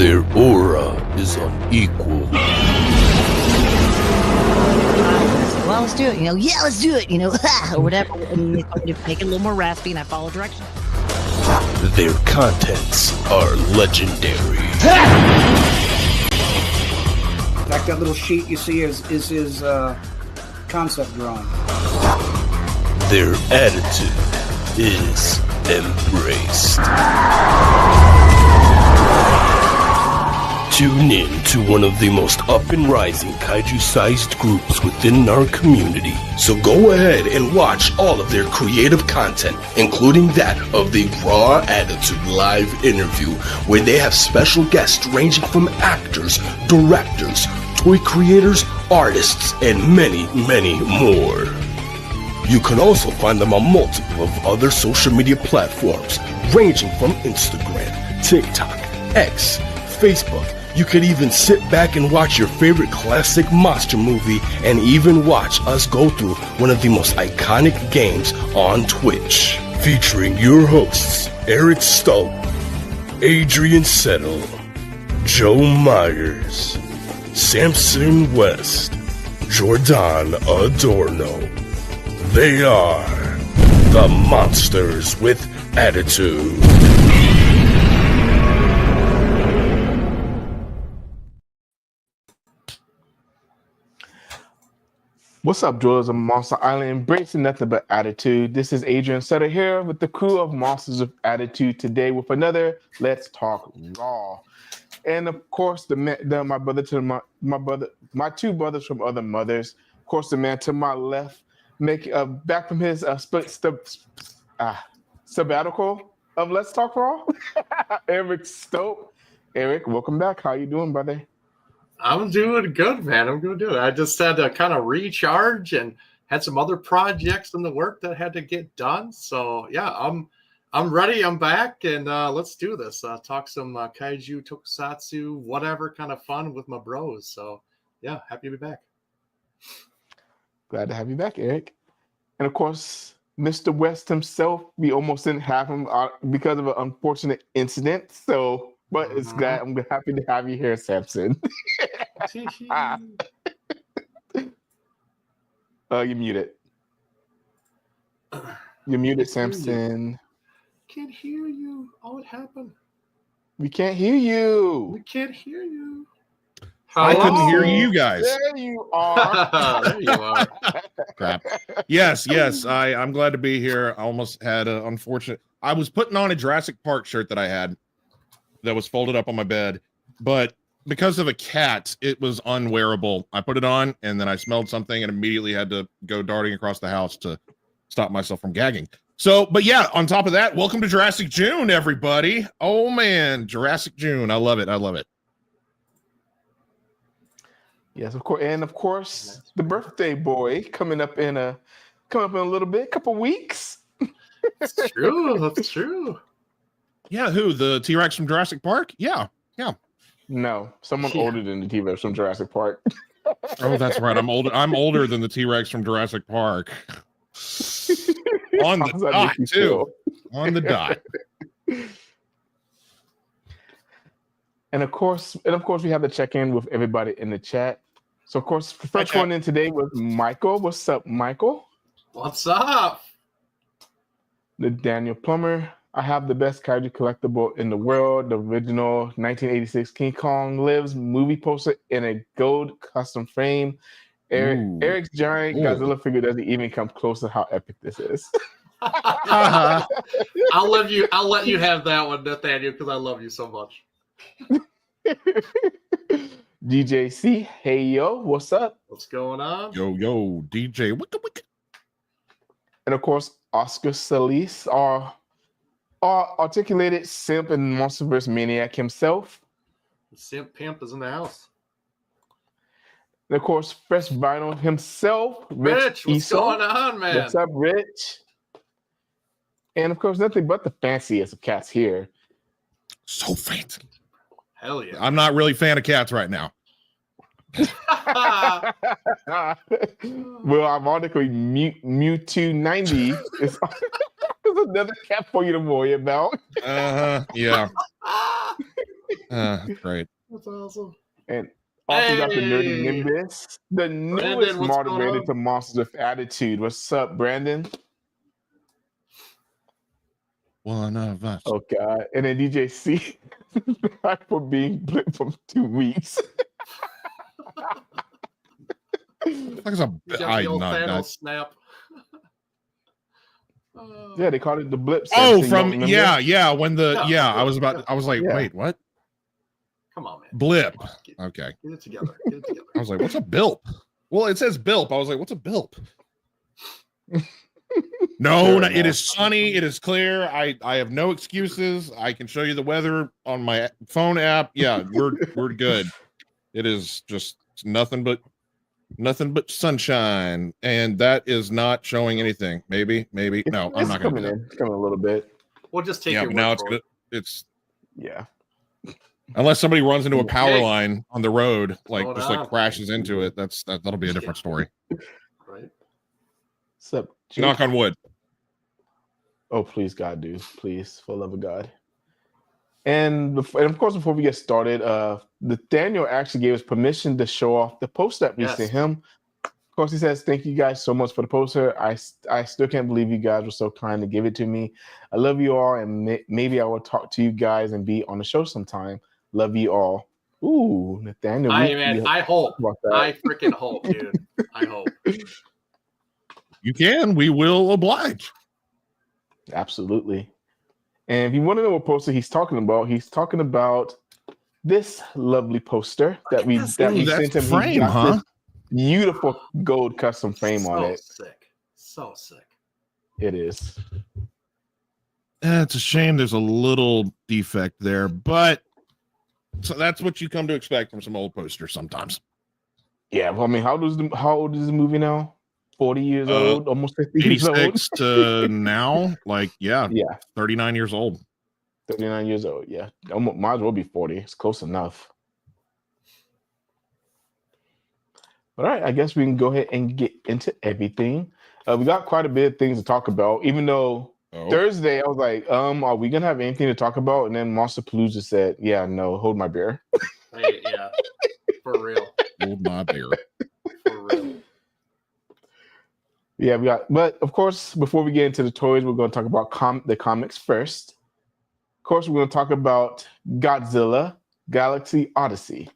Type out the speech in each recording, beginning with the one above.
Their aura is unequal. Well, let's do it. Yeah, let's do it. Or whatever. And they told me to make it a little more raspy, and I follow directions. Their contents are legendary. That little sheet you see is his concept drawing. Their attitude is embraced. Tune in to one of the most up and rising kaiju-sized groups within our community. So go ahead and watch all of their creative content, including that of the Raw Attitude live interview, where they have special guests ranging from actors, directors, toy creators, artists, and many, many more. You can also find them on multiple of other social media platforms, ranging from Instagram, TikTok, X, Facebook. You could even sit back and watch your favorite classic monster movie and even watch us go through one of the most iconic games on Twitch. Featuring your hosts, Eric Stowe, Adrian Settle, Joe Myers, Samson West, Jordan Adorno. They are the Monsters with Attitude. What's up, dwellers of Monster Island, embracing nothing but attitude? This is Adrian Sutter here with the crew of Monsters of Attitude today with another Let's Talk Raw. And of course, my two brothers from other mothers. Of course, the man to my left, back from his sabbatical of Let's Talk Raw, Eric Stope. Eric, welcome back. How you doing, brother? I'm doing good, man. I'm going to do it. I just had to kind of recharge and had some other projects in the work that had to get done. So yeah, I'm ready. I'm back, and let's do this. Talk some kaiju, tokusatsu, whatever kind of fun with my bros. So yeah, happy to be back. Glad to have you back, Eric. And of course, Mr. West himself, we almost didn't have him because of an unfortunate incident. So. But it's glad I'm happy to have you here, Samson. You're muted. You're muted, Samson. Can't hear you. Oh, what happened? We can't hear you. We can't hear you. I couldn't hear you guys. There you are. There you are. Crap. Yes. I'm glad to be here. I almost had an unfortunate. I was putting on a Jurassic Park shirt that I had that was folded up on my bed, but because of a cat, it was unwearable. I put it on, and then I smelled something and immediately had to go darting across the house to stop myself from gagging. So, but yeah, on top of that, welcome to Jurassic June, everybody. Oh man, Jurassic June. I love it. I love it. Yes, of course. And of course, the birthday boy coming up in a little bit, couple weeks. That's true. That's true. Yeah, who? The T-Rex from Jurassic Park? Yeah. No, someone older than the T-Rex from Jurassic Park. Oh, that's right. I'm older than the T-Rex from Jurassic Park. On the dot, too. On the dot. And of course, we have to check in with everybody in the chat. So, of course, the first one in today was Michael. What's up, Michael? What's up? The Daniel Plummer. I have the best kaiju collectible in the world. The original 1986 King Kong Lives movie poster in a gold custom frame. Eric's giant Godzilla figure doesn't even come close to how epic this is. I'll let you have that one, Nathaniel, because I love you so much. DJC, hey yo, what's up? What's going on? Yo, DJ. Wicka. And of course, Oscar Solis, our articulated simp and Monsterverse maniac himself. The simp pimp is in the house. And of course, Fresh Vinyl himself, Rich. What's going on, man? What's up, Rich? And of course, nothing but the fanciest of cats here. So fancy. Hell yeah. I'm not really a fan of cats right now. Well, ironically, Mewtwo 90 is another cat for you to worry about. Yeah. That's great. That's awesome. And also got the nerdy Hey! Nimbus, the newest Brandon, what's going motivated on? to Monsters with Attitude. What's up, Brandon? One of us. Oh God! And then DJ C back for being blipped for 2 weeks. Like a, You got I the old not Thanos that. snap. Yeah, they called it the blip. Oh, sensor, you don't from remember? yeah. When the Yeah, I was about. yeah. I was like, Yeah. wait, what? Come on, man. Blip. Come on, get Okay. it together. Get it together. I was like, what's a bilp? Well, it says bilp. I was like, what's a bilp? No, Fair no, it enough. is sunny. It is clear. I have no excuses. I can show you the weather on my phone app. Yeah, we're good. It is just nothing but sunshine, and that is not showing anything. Maybe. No, I'm It's not going to coming do that. in. It's coming a little bit. We'll just take Yeah, your but word now it's for gonna. it. It's Yeah. unless somebody runs into a power Hey. line on the road, like Going just on. like crashes into it. That'll be a different story. Right? What's up, Jake? Knock on wood. Oh, please, God, dude. Please, for the love of God. And of course, before we get started, Nathaniel actually gave us permission to show off the poster that we Yes. sent him. Of course, he says, thank you guys so much for the poster. I still can't believe you guys were so kind to give it to me. I love you all, and maybe I will talk to you guys and be on the show sometime. Love you all. Ooh, Nathaniel. I hope. about that. I freaking hope, dude. I hope. You can. We will oblige. Absolutely. And if you want to know what poster he's talking about this lovely poster that we Ooh, sent him. that's the He's frame, got huh? this beautiful gold custom frame on it. So sick. It is. It's a shame there's a little defect there, but so that's what you come to expect from some old posters sometimes. Yeah, well, I mean, how old is the movie now? 40 years old, almost 50 years old. 86 to now, like yeah, 39 years old. 39 years old, yeah. Almost, might as well be 40. It's close enough. All right, I guess we can go ahead and get into everything. We got quite a bit of things to talk about, even though Thursday I was like, are we gonna have anything to talk about? And then Monsterpalooza said, yeah, no, hold my beer. Hey, yeah. For real. Hold my beer. For real. Yeah, but of course, before we get into the toys, we're going to talk about the comics first. Of course, we're going to talk about Godzilla, Galaxy Odyssey.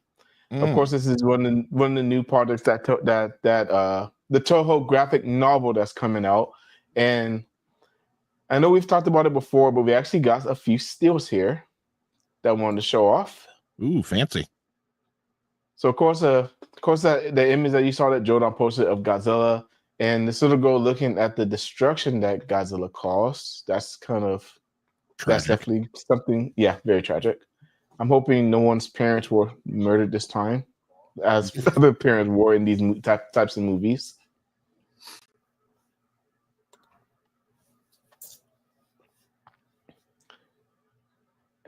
Of course, this is one of the new projects that the Toho graphic novel that's coming out. And I know we've talked about it before, but we actually got a few stills here that I wanted to show off. Ooh, fancy. So of course, that the image that you saw that Jordan posted of Godzilla, and this little girl looking at the destruction that Godzilla caused. That's definitely something. Yeah, very tragic. I'm hoping no one's parents were murdered this time, as other parents were in these types of movies.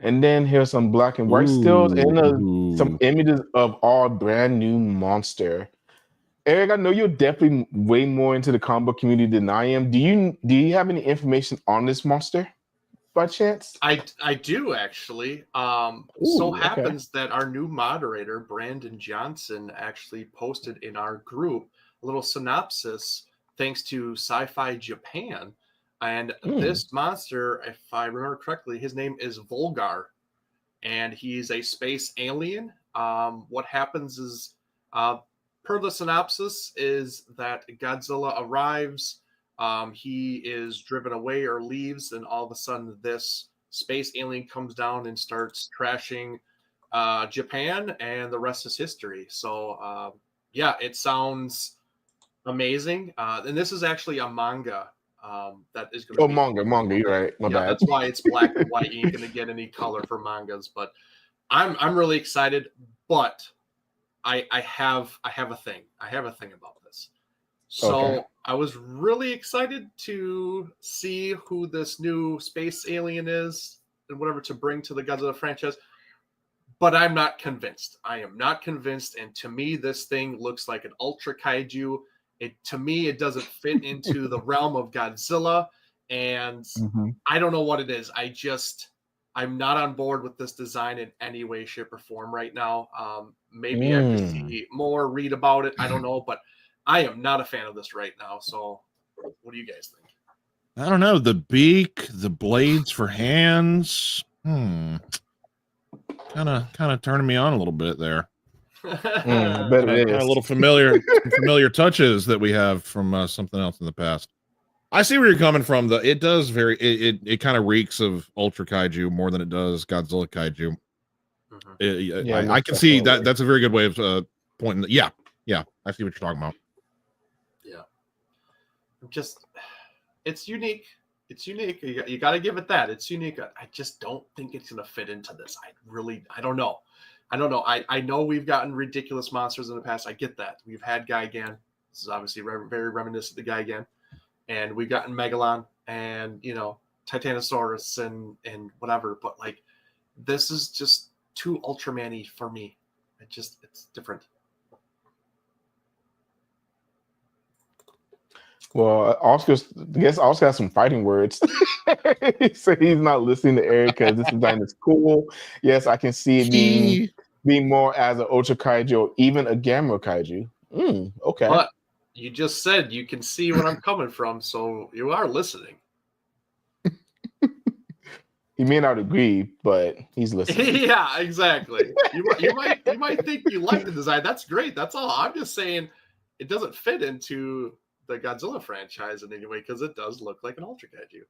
And then here's some black and white stills and some images of our brand new monster. Eric, I know you're definitely way more into the comic book community than I am. Do you have any information on this monster by chance? I do actually. Happens that our new moderator, Brandon Johnson, actually posted in our group a little synopsis thanks to Sci-Fi Japan. And this monster, if I remember correctly, his name is Volgar, and he's a space alien. What happens is, per the synopsis, is that Godzilla arrives. He is driven away or leaves, and all of a sudden this space alien comes down and starts trashing Japan, and the rest is history. So, it sounds amazing. And this is actually a manga. That is going to be manga. You're right. My bad. That's why it's black and white. You ain't going to get any color for mangas, but I'm really excited. But I have a thing. I have a thing about this. So I was really excited to see who this new space alien is and whatever to bring to the Godzilla franchise. But I'm not convinced. I am not convinced. And to me, this thing looks like an ultra kaiju. To me, it doesn't fit into the realm of Godzilla. And I don't know what it is. I I'm not on board with this design in any way, shape, or form right now. Maybe I have to see more, read about it. I don't know, but I am not a fan of this right now. So, what do you guys think? I don't know. The beak, the blades for hands. Kind of turning me on a little bit there. I bet it Kind of is. a little familiar touches that we have from something else in the past. I see where you're coming from. It does it kind of reeks of Ultra Kaiju more than it does Godzilla Kaiju. I can see that. That's a very good way of pointing. Yeah, I see what you're talking about. Yeah, it's unique. It's unique. You got to give it that. It's unique. I just don't think it's going to fit into this. I don't know. I know we've gotten ridiculous monsters in the past. I get that. We've had Gigan. This is obviously very reminiscent of the Gigan. And we've gotten Megalon and, Titanosaurus and whatever. But, like, this is just too Ultraman-y for me. It's different. Well, Oscar has some fighting words. He said he's not listening to Eric because this design is cool. Yes, I can see it being more as an Ultra Kaiju or even a Gamma Kaiju. Okay. But you just said you can see where I'm coming from, so you are listening. He may not agree, but he's listening. Yeah, exactly. You might think you like the design. That's great. That's all. I'm just saying it doesn't fit into the Godzilla franchise in any way because it does look like an Ultra Kaiju.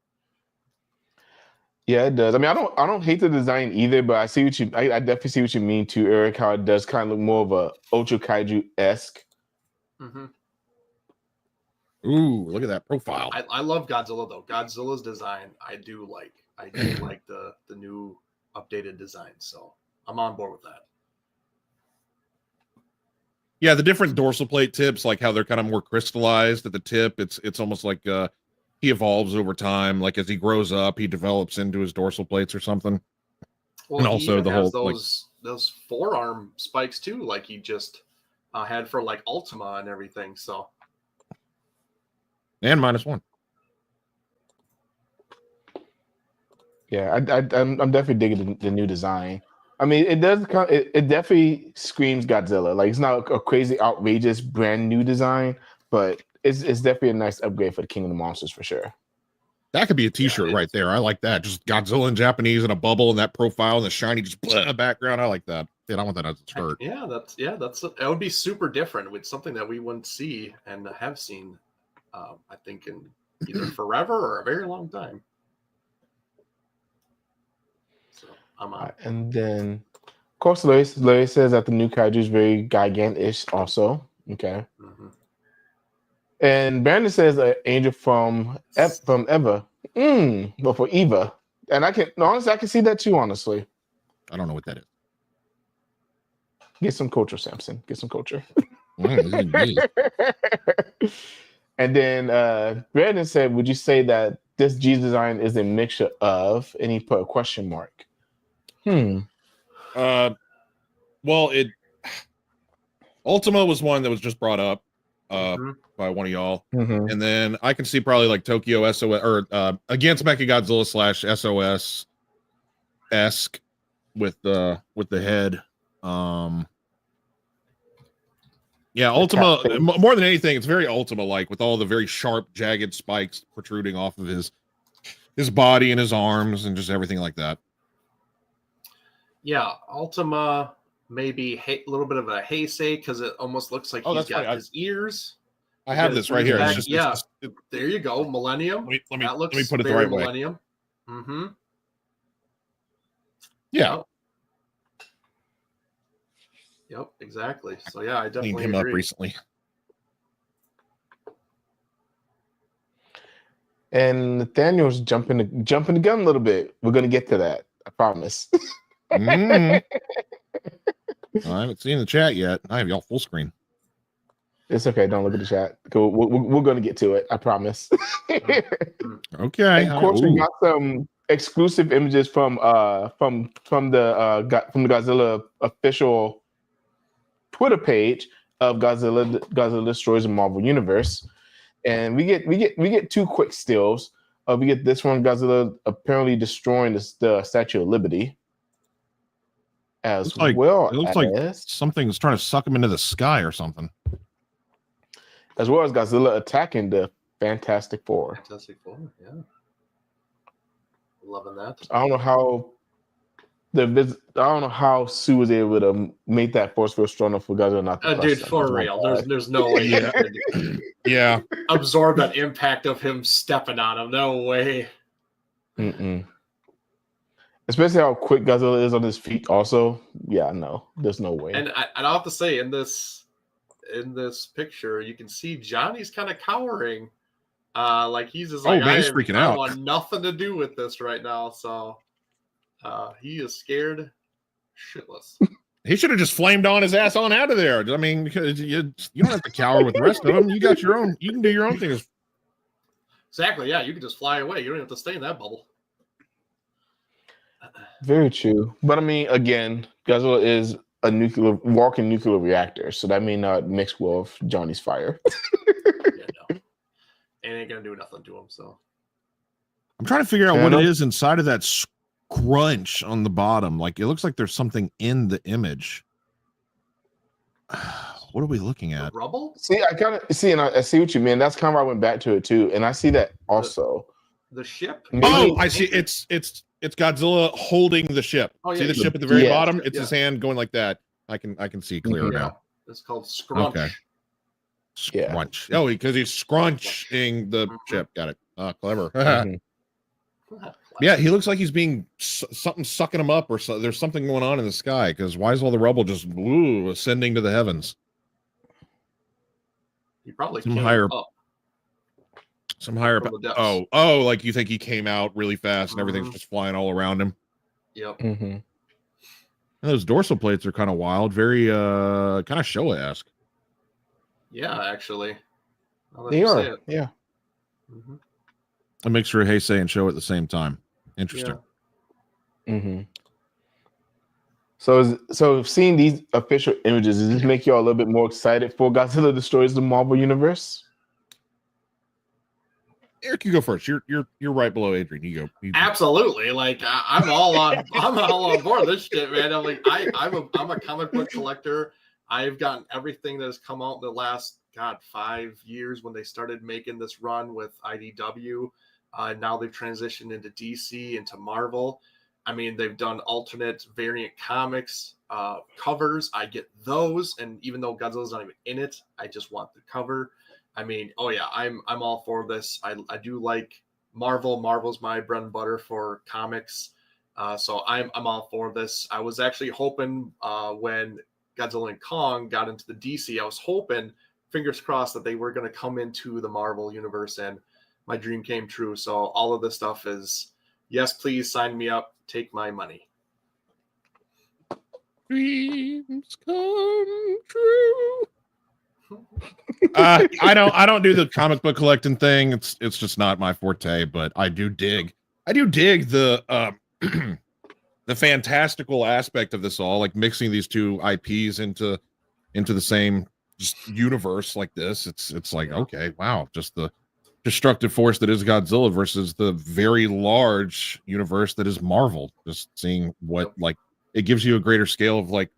Yeah, it does. I mean, I don't hate the design either, but I definitely see what you mean too, Eric. How it does kind of look more of a Ultra Kaiju-esque. Mm-hmm. Ooh, look at that profile. I love Godzilla though. Godzilla's design, I do like the new updated design. So I'm on board with that. Yeah, the different dorsal plate tips, like how they're kind of more crystallized at the tip. It's almost like he evolves over time. Like as he grows up, he develops into his dorsal plates or something. Well, and also the whole those forearm spikes too, like he just had for like Ultima and everything. So and -1. Yeah, I'm definitely digging the new design. I mean, it definitely screams Godzilla. Like it's not a crazy, outrageous, brand new design, but it's definitely a nice upgrade for the King of the Monsters for sure. That could be a T-shirt right there. I like that. Just Godzilla in Japanese and a bubble and that profile and the shiny just background. I like that. Dude, I want that as a shirt. Yeah, that would be super different with something that we wouldn't see and have seen. I think in either forever or a very long time. So I'm on. And then, of course, Larry says that the new kaiju is very Gigan-ish also. Okay. Mm-hmm. And Brandon says Angel from Eva. But for Eva. And I can see that too, honestly. I don't know what that is. Get some culture, Samson. Get some culture. And then Brandon said, would you say that this G design is a mixture of, and he put a question mark. Well, Ultima was one that was just brought up by one of y'all. And then I can see probably like Tokyo SOS or against Mechagodzilla / SOS esque with the head. Yeah, Ultima, more than anything, it's very Ultima-like with all the very sharp, jagged spikes protruding off of his body and his arms and just everything like that. Yeah, Ultima maybe a little bit of a Heisei because it almost looks like he's got his ears. I have this right here. There you go, Millennium. Let me put it the right Millennium. way. Mm-hmm. Yeah. Yep, exactly. So yeah, I definitely cleaned him agree. up recently. And Nathaniel's jumping the gun a little bit. We're gonna get to that. I promise. I haven't seen the chat yet. I have y'all full screen. It's okay. Don't look at the chat. We're gonna get to it. I promise. Okay. And of course, we got some exclusive images from the Godzilla official Twitter page of Godzilla Destroys the Marvel Universe, and we get two quick stills. We get this one, Godzilla apparently destroying the Statue of Liberty. As It well looks like something's trying to suck him into the sky or something. As well as Godzilla attacking the Fantastic Four. Fantastic Four, yeah. Loving that. I don't know how Sue was able to make that force field strong enough for Godzilla not to crush Dude, them. for real. There's no way Yeah. Yeah. absorb that impact of him stepping on him. No way. Mm-mm. Especially how quick Godzilla is on his feet. Also, yeah, no, there's no way. And I'll have to say, in this picture, you can see Johnny's kind of cowering. Like he's just like, he's freaking out. I want nothing to do with this right now. So he is scared shitless. He should have just flamed on his ass on out of there. I mean, because you don't have to cower with the rest of them. You got your own. You can do your own thing. Exactly. Yeah, you can just fly away. You don't have to stay in that bubble. Very true. But I mean, again, Godzilla is a walking nuclear reactor, so that may not mix well with Johnny's fire. Yeah, no. It ain't gonna do nothing to him. So I'm trying to figure out what it is inside of that scrunch on the bottom. Like it looks like there's something in the image. What are we looking at? The rubble? See, and I see what you mean. That's kind of why I went back to it too, and I see that also. The ship? Oh, I see. It's Godzilla holding the ship. Oh, yeah, see the ship at the very bottom? It's yeah. his hand going like that. I can see clearer now. It's called scrunch. Okay. Scrunch. Oh, because he's scrunching the ship. Got it. Clever. Yeah, he looks like he's being something sucking him up, or there's something going on in the sky. Because why is all the rubble just ascending to the heavens? He probably Some came higher up. Some higher. From the depths. Oh, like you think he came out really fast and everything's just flying all around him. Yep. Mm-hmm. Those dorsal plates are kind of wild, very kind of Showa-esque. Yeah, actually. They are. Yeah. Mm-hmm. A mixture of Heisei and Showa at the same time. Interesting. Yeah. Mm-hmm. So seeing these official images, does this make you all a little bit more excited for Godzilla Destroys the Marvel Universe? Eric, you go first. You're right below Adrian. You go. Absolutely. Like I'm all on board with this shit, man. I'm like I'm a comic book collector. I've gotten everything that has come out in the last 5 years when they started making this run with IDW. Now they've transitioned into DC, into Marvel. I mean, they've done alternate variant comics covers. I get those, and even though Godzilla's not even in it, I just want the cover. I mean, oh yeah, I'm all for this. I do like Marvel. Marvel's my bread and butter for comics, so I'm all for this. I was actually hoping when Godzilla and Kong got into the DC, I was hoping, fingers crossed, that they were going to come into the Marvel universe, and my dream came true. So all of this stuff is, yes, please sign me up, take my money. Dreams come true. I don't do the comic book collecting thing. It's just not my forte, but I do dig the the fantastical aspect of this all, like mixing these two IPs into the same just universe like this. It's like, okay, wow, just the destructive force that is Godzilla versus the very large universe that is Marvel. Just seeing what, like, it gives you a greater scale of, like,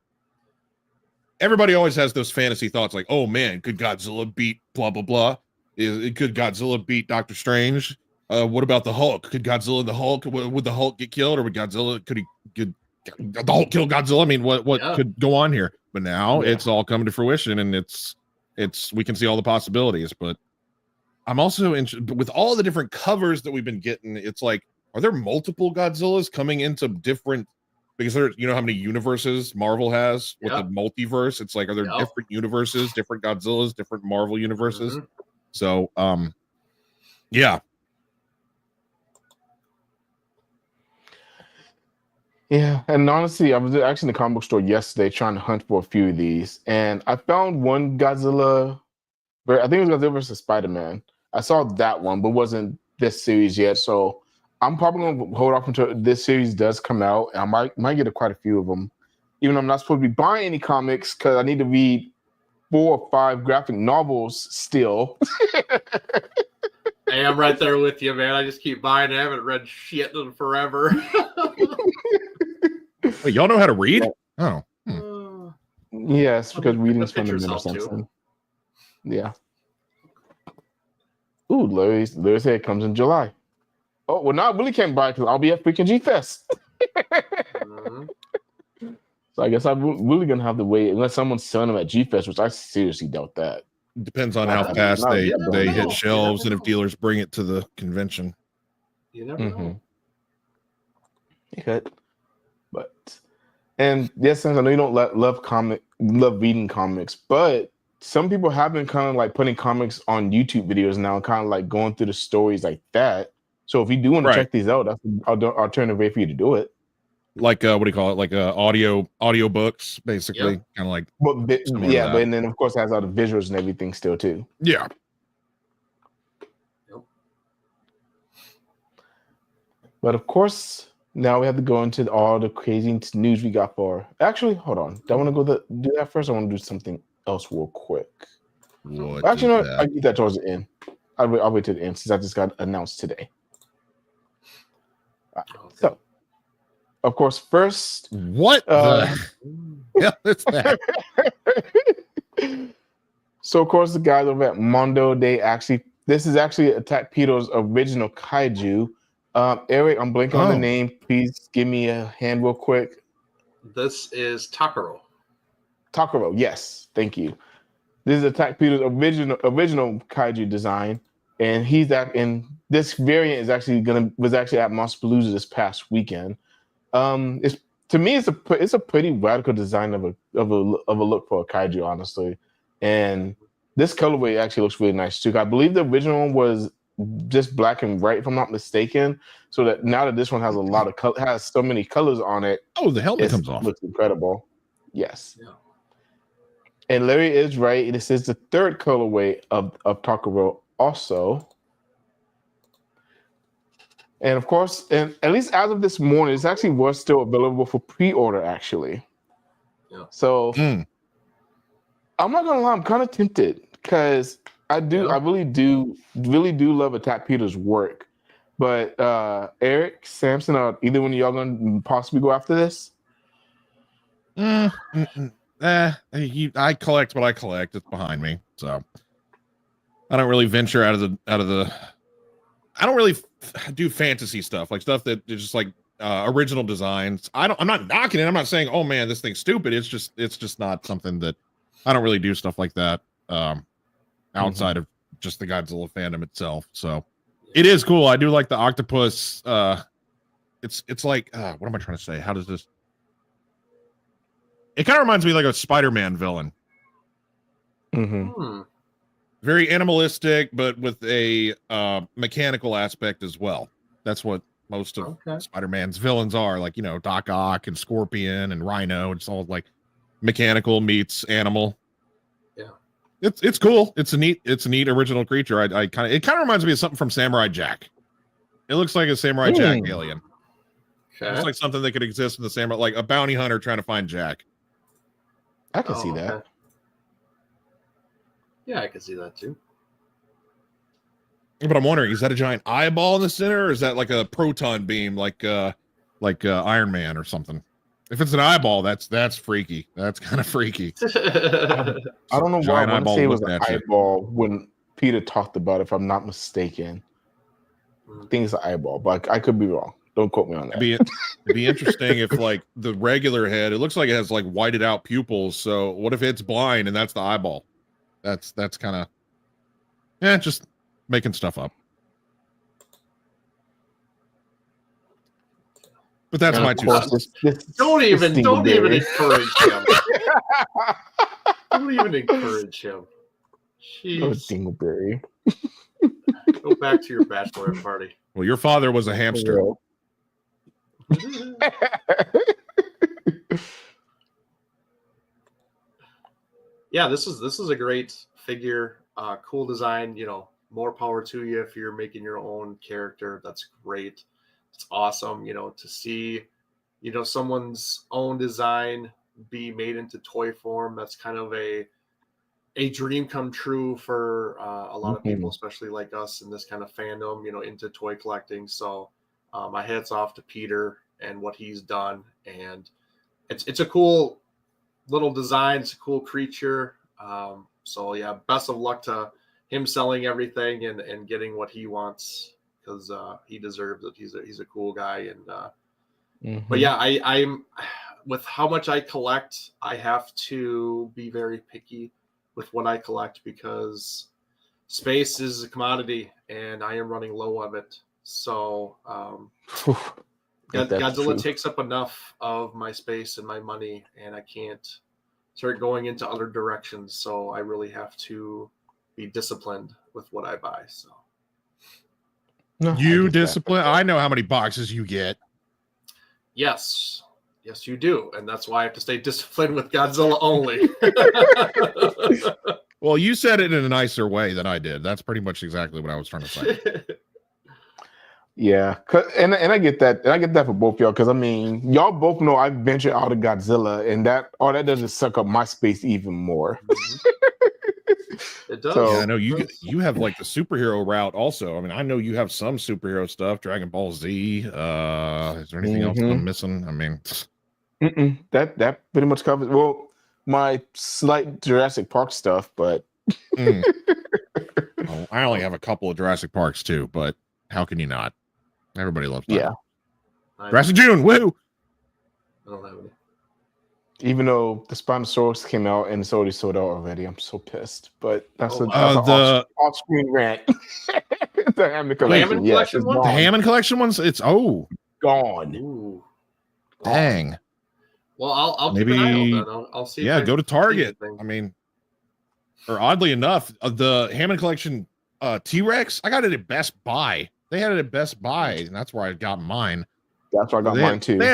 everybody always has those fantasy thoughts like, oh man, could Godzilla beat blah blah blah? Could Godzilla beat Doctor Strange? What about the Hulk? Could Godzilla and the Hulk, would the Hulk get killed, or would the Hulk kill Godzilla? I mean, what could go on here? But now it's all coming to fruition, and it's we can see all the possibilities. But I'm also interested with all the different covers that we've been getting. It's like, are there multiple Godzillas coming into different? Because there, you know how many universes Marvel has with the multiverse. It's like, are there different universes, different Godzillas, different Marvel universes? Mm-hmm. So, yeah. Yeah, and honestly, I was actually in the comic book store yesterday trying to hunt for a few of these, and I found one Godzilla. I think it was Godzilla versus Spider-Man. I saw that one, but wasn't this series yet. So I'm probably going to hold off until this series does come out. I might get quite a few of them, even though I'm not supposed to be buying any comics because I need to read 4 or 5 graphic novels still. I am right there with you, man. I just keep buying. I haven't read shit in forever. Wait, y'all know how to read? Yeah. Oh. Yes, because reading's the pictures help fundamental. too. Yeah. Ooh, Larry's head comes in July. Oh, well, now I really can't buy it because I'll be at freaking G-Fest. Mhm. So I guess I'm really going to have to wait unless someone's selling them at G-Fest, which I seriously doubt that. Depends on how fast no, they you never hit know. shelves You and never if dealers bring it to the convention. You never know. You could. But, and yes, I know you don't love reading comics, but some people have been kind of like putting comics on YouTube videos now, kind of like going through the stories like that. So if you do want to Right. check these out, that's an alternative way for you to do it. Like what do you call it? Like audio books, basically. Yep. Kind of like But similar to yeah, that. but and then of course it has all the visuals and everything still too. Yeah. Yep. But of course, now we have to go into all the crazy news we got for. Actually, hold on. Do I want to do that first? I want to do something else real quick. What Actually, is no, that? I'll get that towards the end. I'll wait to the end since I just got announced today. So, of course, first. What the hell is that? So, of course, the guys over at Mondo, this is actually Attack Peter's original kaiju. Eric, I'm blanking on the name. Please give me a hand real quick. This is Takaro. Takaro, yes, thank you. This is Attack Peter's original kaiju design, and this variant was actually at Monsterpalooza this past weekend. It's a pretty radical design of a look for a kaiju, honestly, and this colorway actually looks really nice too. I believe the original one was just black and white, if I'm not mistaken. So that now that this one has a lot of has so many colors on it. Oh, the helmet comes off. Looks incredible. Yes. Yeah. And Larry is right. This is the third colorway of Takaro also. And of course, and at least as of this morning, it's actually was still available for pre-order, actually. Yeah. So I'm not gonna lie, I'm kind of tempted because I really do love Attack Peter's work. But Eric, Samson, are either one of y'all gonna possibly go after this? I collect what I collect. It's behind me, so I don't really venture out of the. I don't really do fantasy stuff, like stuff that is just like original designs. I'm not knocking it. I'm not saying, oh man, this thing's stupid. It's just not something that I don't really do stuff like that outside of just the Godzilla fandom itself. So it is cool. I do like the octopus. It's like what am I trying to say? How does this? It kind of reminds me like a Spider-Man villain. Very animalistic, but with a mechanical aspect as well. That's what most of Spider-Man's villains are, like, you know, Doc Ock and Scorpion and Rhino. It's all like mechanical meets animal. Yeah, it's cool. It's a neat original creature. It kind of reminds me of something from Samurai Jack. It looks like a Samurai Jack alien. Okay. It's like something that could exist in the Samurai, like a bounty hunter trying to find Jack. I can see that. Yeah, I can see that too. But I'm wondering, is that a giant eyeball in the center, or is that like a proton beam, like Iron Man or something? If it's an eyeball, that's freaky. That's kind of freaky. I don't know why I want to say it was an looking at you. eyeball when Peter talked about it, if I'm not mistaken. I think it's an eyeball, but I could be wrong. Don't quote me on that. It'd be interesting if like the regular head, it looks like it has like whited out pupils. So what if it's blind and that's the eyeball? That's kind of just making stuff up. But that's my 2 cents. Don't even encourage him. Don't even encourage him. Jeez. Oh, Dingleberry. Go back to your bachelor party. Well, your father was a hamster. Yeah, this is a great figure. Cool design. You know, more power to you if you're making your own character. That's great. It's awesome. You know, to see, you know, someone's own design be made into toy form. That's kind of a a dream come true for a lot of people, especially like us in this kind of fandom, into toy collecting. So my hats off to Peter and what he's done. And it's a cool little design. It's a cool creature. So yeah, best of luck to him selling everything and getting what he wants, because he deserves it. He's a cool guy. And but yeah, I'm with how much I collect, I have to be very picky with what I collect, because space is a commodity and I am running low of it. So Godzilla takes up enough of my space and my money, and I can't start going into other directions. So I really have to be disciplined with what I buy. So you discipline. I know how many boxes you get. Yes, you do, and that's why I have to stay disciplined with Godzilla only. Well, you said it in a nicer way than I did. That's pretty much exactly what I was trying to say. Yeah, and I get that, for both y'all, because I mean, y'all both know I ventured out of Godzilla, and all that does is suck up my space even more. It does. So, yeah, I know you have like the superhero route also. I mean, I know you have some superhero stuff, Dragon Ball Z. Is there anything else I'm missing? I mean, that pretty much covers. Well, my slight Jurassic Park stuff, but well, I only have a couple of Jurassic Parks too. But how can you not? Everybody loves that. Yeah. Jurassic June, woo! I don't have any. Even though the Spinosaurus came out and it's already sold out already, I'm so pissed. But that's an off-screen rant. The Hammond collection, the Hammond collection ones, it's gone. Ooh. Dang. Well, I'll keep an eye out then. I'll see. Yeah, go to Target. I mean, or oddly enough, the Hammond collection T-Rex, I got it at Best Buy. They had it at Best Buy, and that's where I got mine. That's where I got mine too. They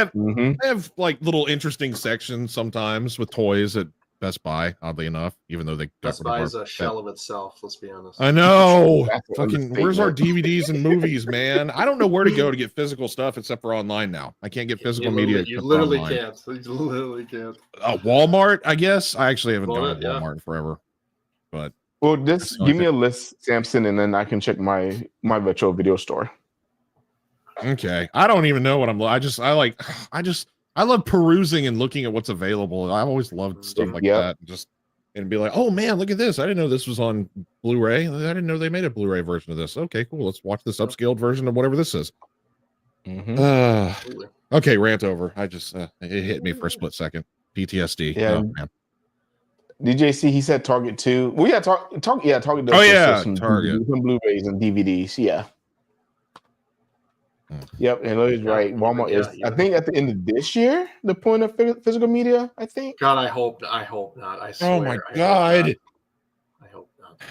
have like little interesting sections sometimes with toys at Best Buy, oddly enough, even though they Best Buy is a shell of itself, let's be honest. I know. Fucking where's our DVDs and movies, man? I don't know where to go to get physical stuff except for online now. I can't get physical media. You literally can't. You literally can't. Walmart, I guess. I actually haven't gone to Walmart in forever. But just give me a list, Samson, and then I can check my virtual video store. Okay. I don't even know what I love perusing and looking at what's available. I've always loved stuff like that. And be like, oh man, look at this. I didn't know this was on Blu-ray. I didn't know they made a Blu-ray version of this. Okay, cool. Let's watch this upscaled version of whatever this is. Okay, rant over. It hit me for a split second. PTSD. Yeah. Oh, man. DJC, he said Target too. Well, yeah, Target. Target. Oh yeah, some Target. Some Blu-rays and DVDs. Yeah. Yep, and Lily's right. Walmart is. I think at the end of this year, the point of physical media. I think. God, I hope not. I swear. Oh my God. I hope not.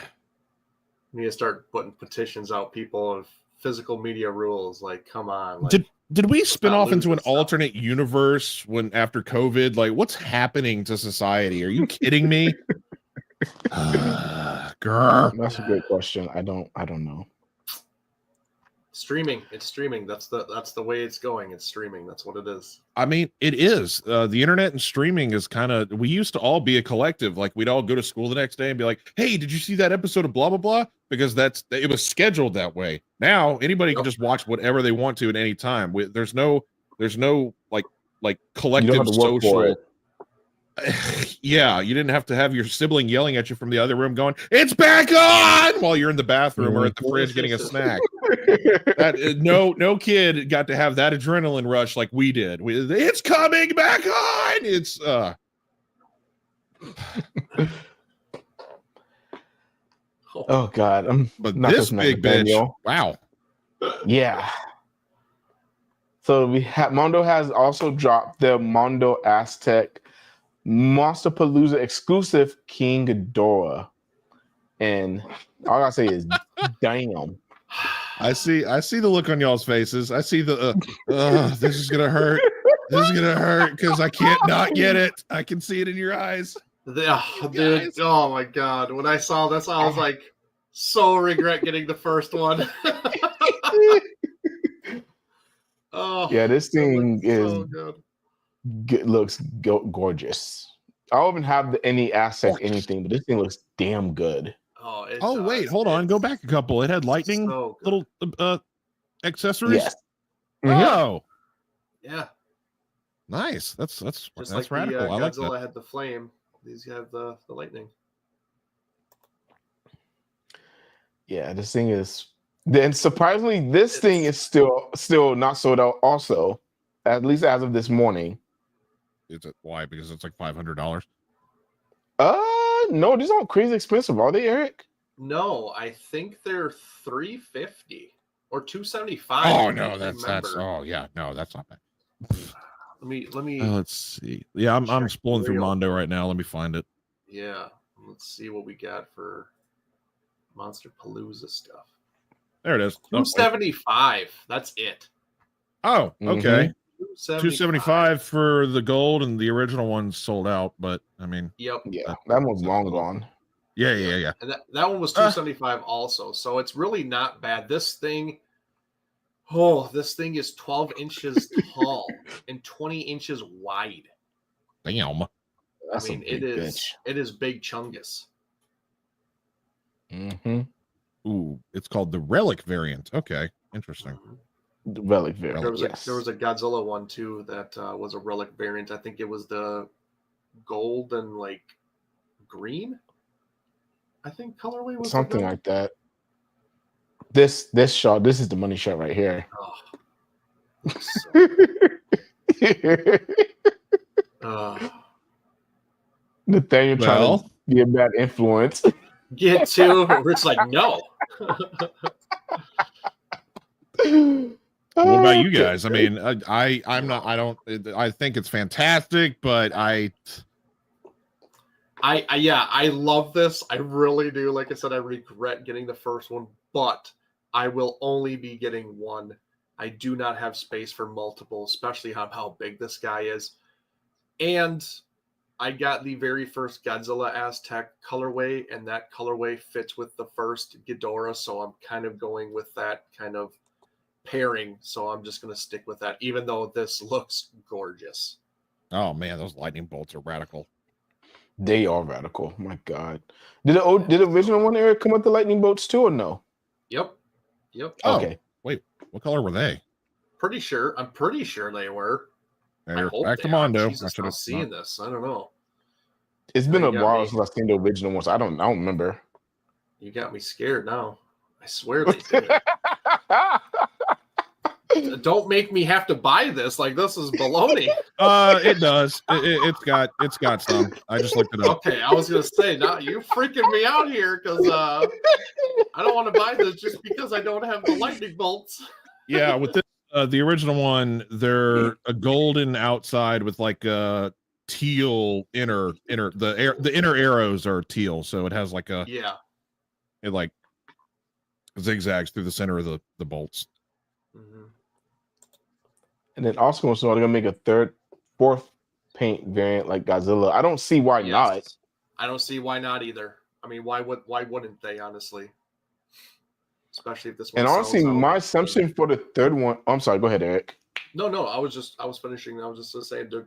We need to start putting petitions out, people, of physical media rules. Like, come on. Like, did we spin off into an alternate universe after COVID? Like, what's happening to society? Are you kidding me? Girl. That's a good question. I don't know. Streaming. It's streaming. That's the way it's going. It's streaming. That's what it is. I mean, it is. The internet and streaming is we used to all be a collective. Like, we'd all go to school the next day and be like, hey, did you see that episode of blah, blah, blah? Because it was scheduled that way. Now anybody can just watch whatever they want to at any time. There's no like collective social. Yeah, you didn't have to have your sibling yelling at you from the other room going, it's back on, while you're in the bathroom or at the fridge getting a snack. No kid got to have that adrenaline rush like we did. It's coming back on. It's oh God, but this big bitch. Wow. Yeah. So Mondo has also dropped the Mondo Aztec Monsterpalooza exclusive King Ghidorah, and all I gotta say is, damn. I see the look on y'all's faces. I see the this is gonna hurt. This is gonna hurt because I can't not get it. I can see it in your eyes. Dude, oh my God! When I saw this, I was like, so regret getting the first one. Oh yeah, this thing looks so good. Looks gorgeous. I don't even have any asset, anything, but this thing looks damn good. Oh, it Oh, does. wait, hold on. Go back a couple. It had lightning So good. little accessories. Yes. Mhm. Oh, Yeah, nice. That's just like radical. the I like Godzilla that. had the flame. These have the lightning. Yeah, this thing is. Then surprisingly, this thing is still not sold out. Also, at least as of this morning. Is it why? Because it's like $500. No, these aren't crazy expensive, are they, Eric? No, I think they're $350 or $275. Oh I no, can't that's remember. oh yeah, no, that's not bad. Let me. Let's see. Yeah, I'm check scrolling through real Mondo right now. Let me find it. Yeah, let's see what we got for monsterpalooza stuff. There it is. Oh, wait. $275. That's it. Oh, okay. $275. $275 for the gold, and the original one sold out. But I mean, Yep. Yeah, that one's long gone. yeah. And that one was $275 also. So it's really not bad. This thing is 12 inches tall and 20 inches wide. Damn. That's it is big chungus. Mm-hmm. Ooh, it's called the Relic variant. Okay, interesting. The relic variant. There was a Godzilla one too that was a relic variant. I think it was the gold and like green. I think colorway was something like that. This shot. This is the money shot right here. Nathaniel trying to be a bad influence. Get to Rich like no. What about you guys? I mean, I'm not. I don't. I think it's fantastic, but I love this. I really do. Like I said, I regret getting the first one, but I will only be getting one. I do not have space for multiple, especially how big this guy is. And I got the very first Godzilla Aztec colorway, and that colorway fits with the first Ghidorah, so I'm kind of going with that kind of pairing. So I'm just going to stick with that, even though this looks gorgeous. Oh man, those lightning bolts are radical. They are radical. My God, did the original one, Eric, come with the lightning bolts too, or no? Yep. Oh, okay. Wait, what color were they? I'm pretty sure they were. They're back to Mondo. Jesus, I'm seeing this. I don't know. It's been a while since I've seen the original ones. I don't remember. You got me scared now. I swear they did. Don't make me have to buy this. Like this is baloney. It does. It's got some. I just looked it up. Okay, I was gonna say, now you're freaking me out here because I don't want to buy this just because I don't have the lightning bolts. Yeah, with this, the original one, they're a golden outside with like a teal inner. The inner arrows are teal, so it has like a it like zigzags through the center of the bolts. Mm-hmm. And then also, so they're gonna make a fourth paint variant like Godzilla. I don't see why not. I don't see why not either. I mean, why wouldn't they? Honestly, especially if this one. And honestly, my assumption for the third one. I'm sorry. Go ahead, Eric. No. I was finishing. I was just saying, it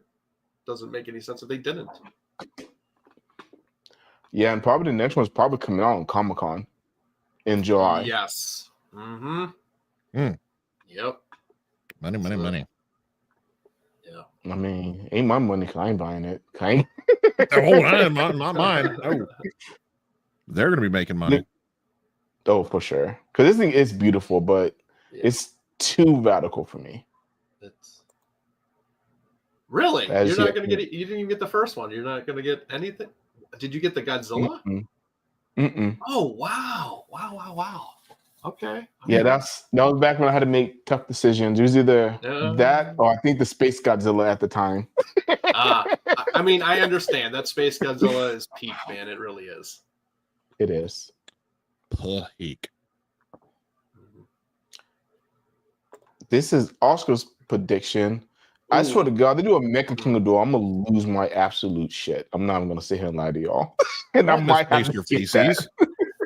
doesn't make any sense if they didn't. Yeah, and probably the next one's probably coming out on Comic-Con in July. Yes. Mm-hmm. Yep. Money. Yeah. I mean, ain't my money because I ain't buying it. Okay. Not mine. Oh, they're gonna be making money. Oh, for sure. Because this thing is beautiful, but it's too radical for me. Really? You're not gonna get it. You didn't even get the first one. You're not gonna get anything. Did you get the Godzilla? Mm-mm. Oh wow! Okay. Yeah, that was back when I had to make tough decisions. It was either that or I think the Space Godzilla at the time. I mean, I understand that Space Godzilla is peak, man. It really is. It is. Peak. This is Oscar's prediction. I swear to God, they do a Mecha King Ghidorah, I'm gonna lose my absolute shit. I'm not even gonna sit here and lie to y'all. And I might have to skip that.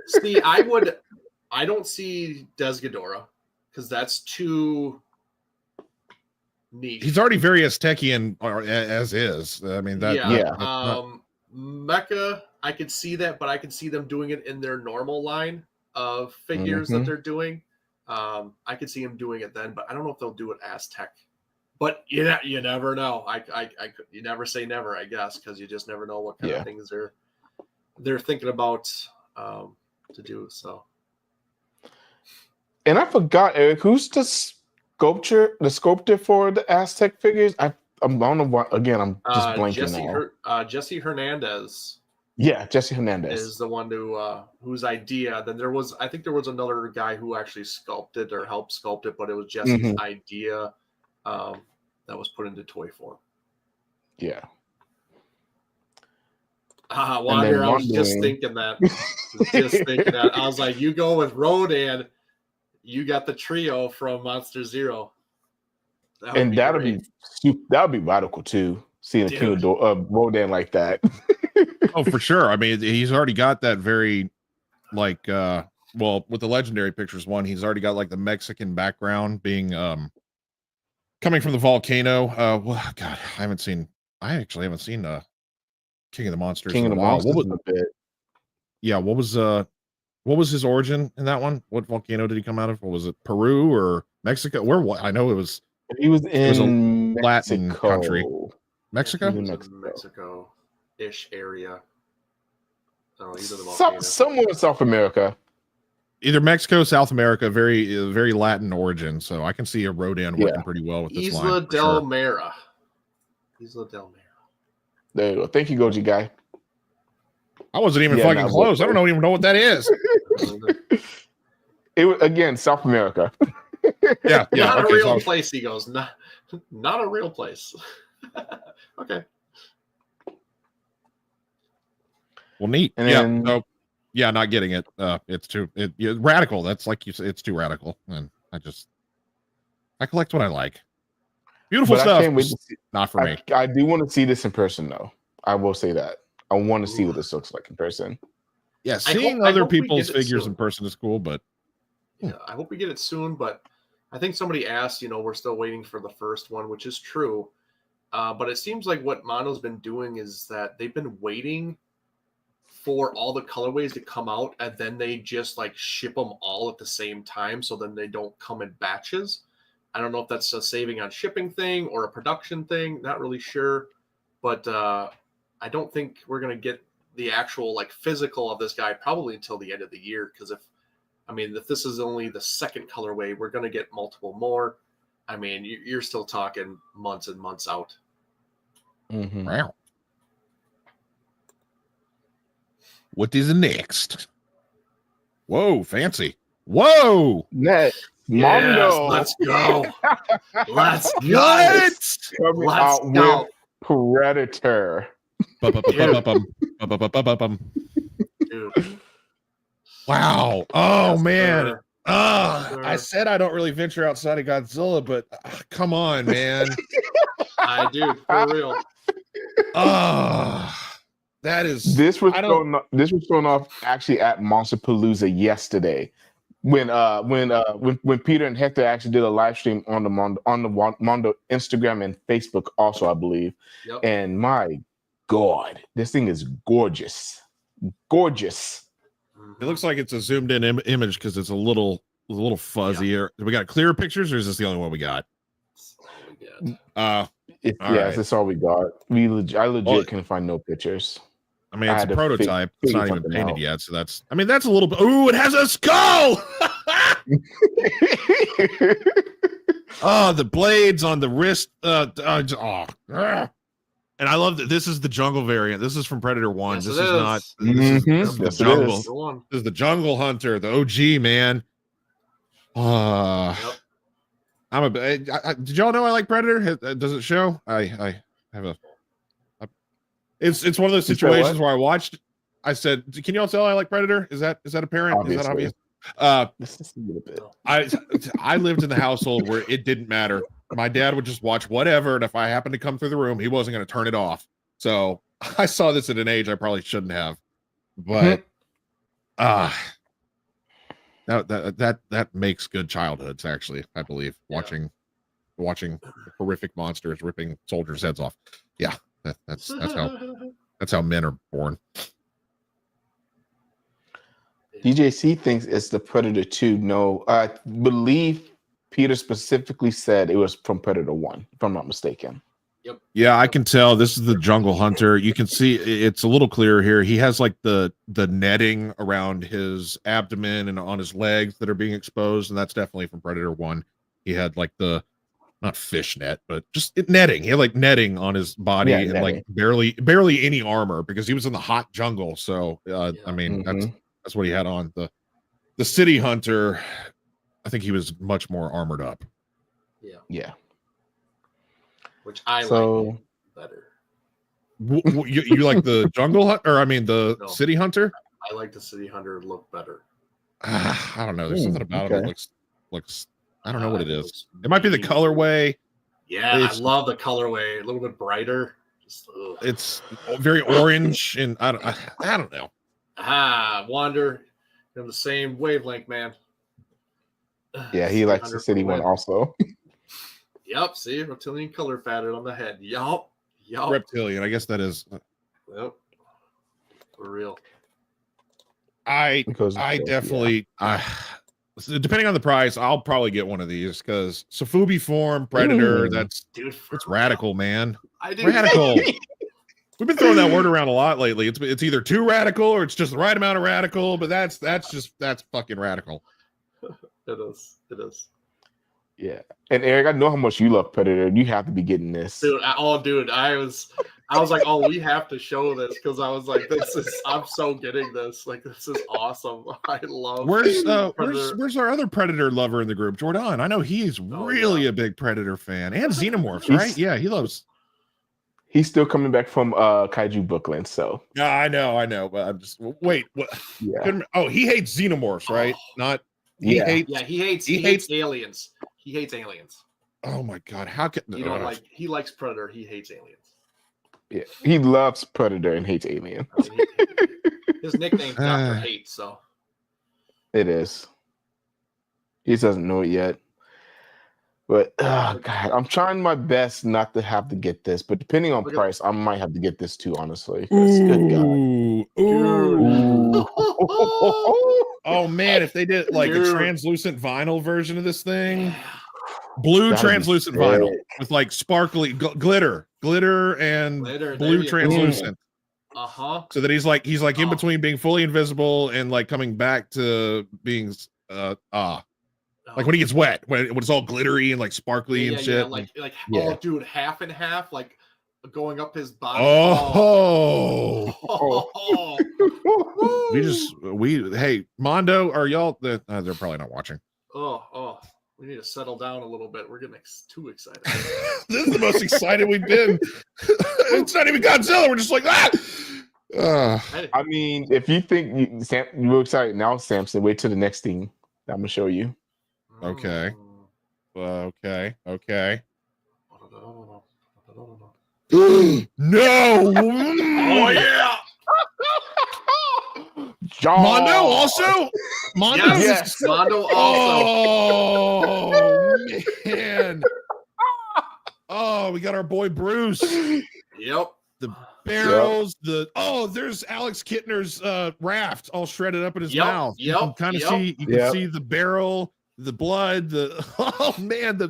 See, I don't see Des Ghidorah because that's too niche. He's already very Aztecian as is. I mean that. Mecha, I could see that, but I could see them doing it in their normal line of figures that they're doing. I could see them doing it then, but I don't know if they'll do it Aztec. But you never know. You never say never, I guess, because you just never know what kind of things they're thinking about to do. So, and I forgot, Eric, who's the sculptor for the Aztec figures? I don't know what. Again, I'm just blanking now. Jesse Hernandez. Yeah, Jesse Hernandez is the one whose idea. Then I think there was another guy who actually sculpted or helped sculpt it, but it was Jesse's idea that was put into toy form. Yeah. Wander, I was just thinking that. I was like, you go with Rodan, you got the trio from Monster Zero. That'll be radical too. Seeing a King of Rodan like that. Oh, for sure. I mean, he's already got that very, like, well, with the Legendary Pictures one, he's already got like the Mexican background being coming from the volcano. Well, God, I actually haven't seen King of the Monsters. King of the Monsters in a bit. Yeah, what was his origin in that one? What volcano did he come out of? What was it? Peru or Mexico? I know it was. He was in Latin country. Mexico? Mexico-ish area. Somewhere in South America. Either Mexico, South America, very Latin origin. So I can see a Rodan working pretty well with this line. Isla del Mera. There you go. Thank you, Goji guy. I wasn't even fucking close. I don't even know what that is. It was, again, South America. Yeah. Not a real place, he goes. Not a real place. Okay. Well, neat. And then, not getting it. It's too radical. That's like you said, it's too radical. And I collect what I like. Beautiful stuff. I can't wait to see, not for me. I do want to see this in person, though. I will say that. I want to see what this looks like in person. Yeah, seeing other people's figures in person is cool, but yeah, I hope we get it soon. But I think somebody asked, we're still waiting for the first one, which is true. But it seems like what Mondo's been doing is that they've been waiting for all the colorways to come out, and then they just like ship them all at the same time, so then they don't come in batches. I don't know if that's a saving on shipping thing or a production thing. Not really sure, but I don't think we're gonna get the actual like physical of this guy probably until the end of the year. Because if this is only the second colorway, we're gonna get multiple more. I mean, you're still talking months and months out. Mm-hmm. Wow. What is next? Whoa, fancy. Whoa. Next. Mondo. Let's go. Let's go. Let's go. Predator. Dude. Wow. Oh, man. I said I don't really venture outside of Godzilla, but come on, man. I do, for real. That is this was thrown off actually at Monsterpalooza yesterday when Peter and Hector actually did a live stream on the Mondo Instagram and Facebook also, I believe. Yep. And my God, this thing is gorgeous. Gorgeous. It looks like it's a zoomed in image because it's a little fuzzier. Yeah. We got clearer pictures, or is this the only one we got? It's all we got. I legit can find no pictures. I mean, it's a prototype. It's not even painted yet, so that's a little bit. Ooh, it has a skull. The blades on the wrist. And I love that this is the jungle variant. This is from Predator 1. Yes, this is not. This is the jungle. This is the Jungle Hunter, the OG, man. Yep. Did y'all know I like Predator? Does it show? I have a. It's one of those situations where I watched. I said, "Can y'all tell I like Predator? Is that apparent? Obviously. Is that obvious?" Just a little bit. I lived in the household where it didn't matter. My dad would just watch whatever, and if I happened to come through the room, he wasn't going to turn it off. So I saw this at an age I probably shouldn't have. But that makes good childhoods. Actually, I believe watching horrific monsters ripping soldiers' heads off. Yeah. That's That's how men are born. DJC thinks it's the Predator 2. No, I believe Peter specifically said it was from Predator 1, if I'm not mistaken. Yep. Yeah, I can tell this is the jungle hunter. You can see it's a little clearer here. He has like the netting around his abdomen and on his legs that are being exposed, and that's definitely from Predator 1. He had like the not fishnet, but just netting. He had like netting on his body and like barely any armor because he was in the hot jungle. So I mean that's what he had on. The city hunter, I think he was much more armored up. Yeah. Which I like better. You like the jungle hunt, or I mean the city hunter? I like the city hunter look better. I don't know. There's something about it that looks. I don't know what it is. It might be the colorway. Yeah, I love the colorway. A little bit brighter. It's very orange, and I don't know. Wander, you're on the same wavelength, man. Yeah, he likes the city one also. Yep, see, reptilian color pattern on the head. Yup. Reptilian, I guess that is. Yep. For real. I definitely depending on the price, I'll probably get one of these because Sofubi form Predator. That's radical, man. Radical. We've been throwing that word around a lot lately. It's either too radical or it's just the right amount of radical, but that's fucking radical. It is. Yeah. And Eric, I know how much you love Predator. You have to be getting this. Dude, I was like, oh, we have to show this because I was like, I'm so getting this. Like, this is awesome. I love where's our other Predator lover in the group? Jordan. I know he's really a big Predator fan. And Xenomorphs, right? Yeah, he loves. He's still coming back from Kaiju Brooklyn, so. Yeah, I know, but I'm just wait. What? Yeah. Oh, he hates Xenomorphs, right? He hates aliens. He hates aliens. Oh my god, how can he likes Predator, he hates aliens. Yeah, he loves Predator and hates aliens. His nickname's Dr. Hate, so it is. He doesn't know it yet. But God, I'm trying my best not to have to get this, but depending on price, I might have to get this too, honestly. Good God. Oh man, if they did like a translucent vinyl version of this thing, blue translucent vinyl with like sparkly glitter and blue translucent. So that he's like in between being fully invisible and like coming back to being like when he gets wet, when it's all glittery and like sparkly and shit. Oh dude, half and half, like going up his body. Hey, Mondo, are y'all they're probably not watching. We need to settle down a little bit. We're getting too excited. This is the most excited we've been. It's not even Godzilla. We're just like I mean, if you think you're excited now, Samson, wait till the next thing I'm gonna show you. Okay. No. Oh yeah. Mondo also. Mondo. Yes. Mondo also. Oh man. Oh, we got our boy Bruce. Yep. The barrels. There's Alex Kittner's raft all shredded up in his mouth. You can kind of see. You can see the barrel. The blood, oh man,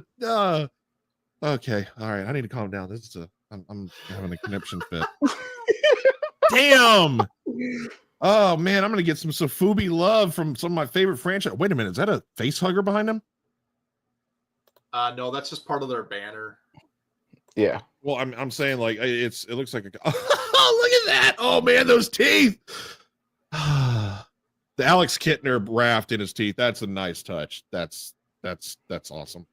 okay, all right. I need to calm down. This is I'm having a conniption fit. Damn. Oh man, I'm gonna get some Sofubi love from some of my favorite franchise. Wait a minute, is that a face hugger behind him? No, that's just part of their banner. Yeah. Well, I'm saying like it looks like a. Oh, look at that! Oh man, those teeth. The Alex Kittner raft in his teeth. That's a nice touch. That's awesome.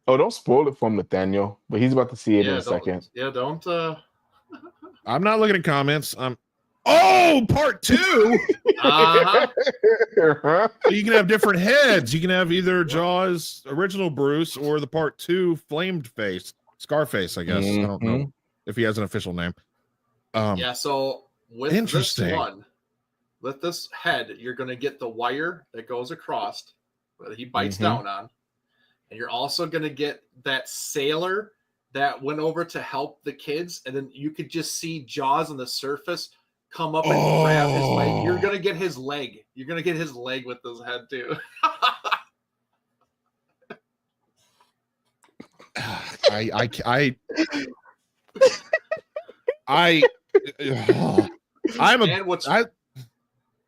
Oh, don't spoil it for Nathaniel, but he's about to see it in a second. Yeah, don't. I'm not looking at comments. Part 2. So you can have different heads. You can have either Jaws original Bruce or the part 2 flamed face, Scarface, I guess. I don't know if he has an official name. So with this head, you're going to get the wire that goes across that he bites down on. And you're also going to get that sailor that went over to help the kids, and then you could just see Jaws on the surface come up and grab his leg. You're gonna get his leg. You're gonna get his leg with his head too.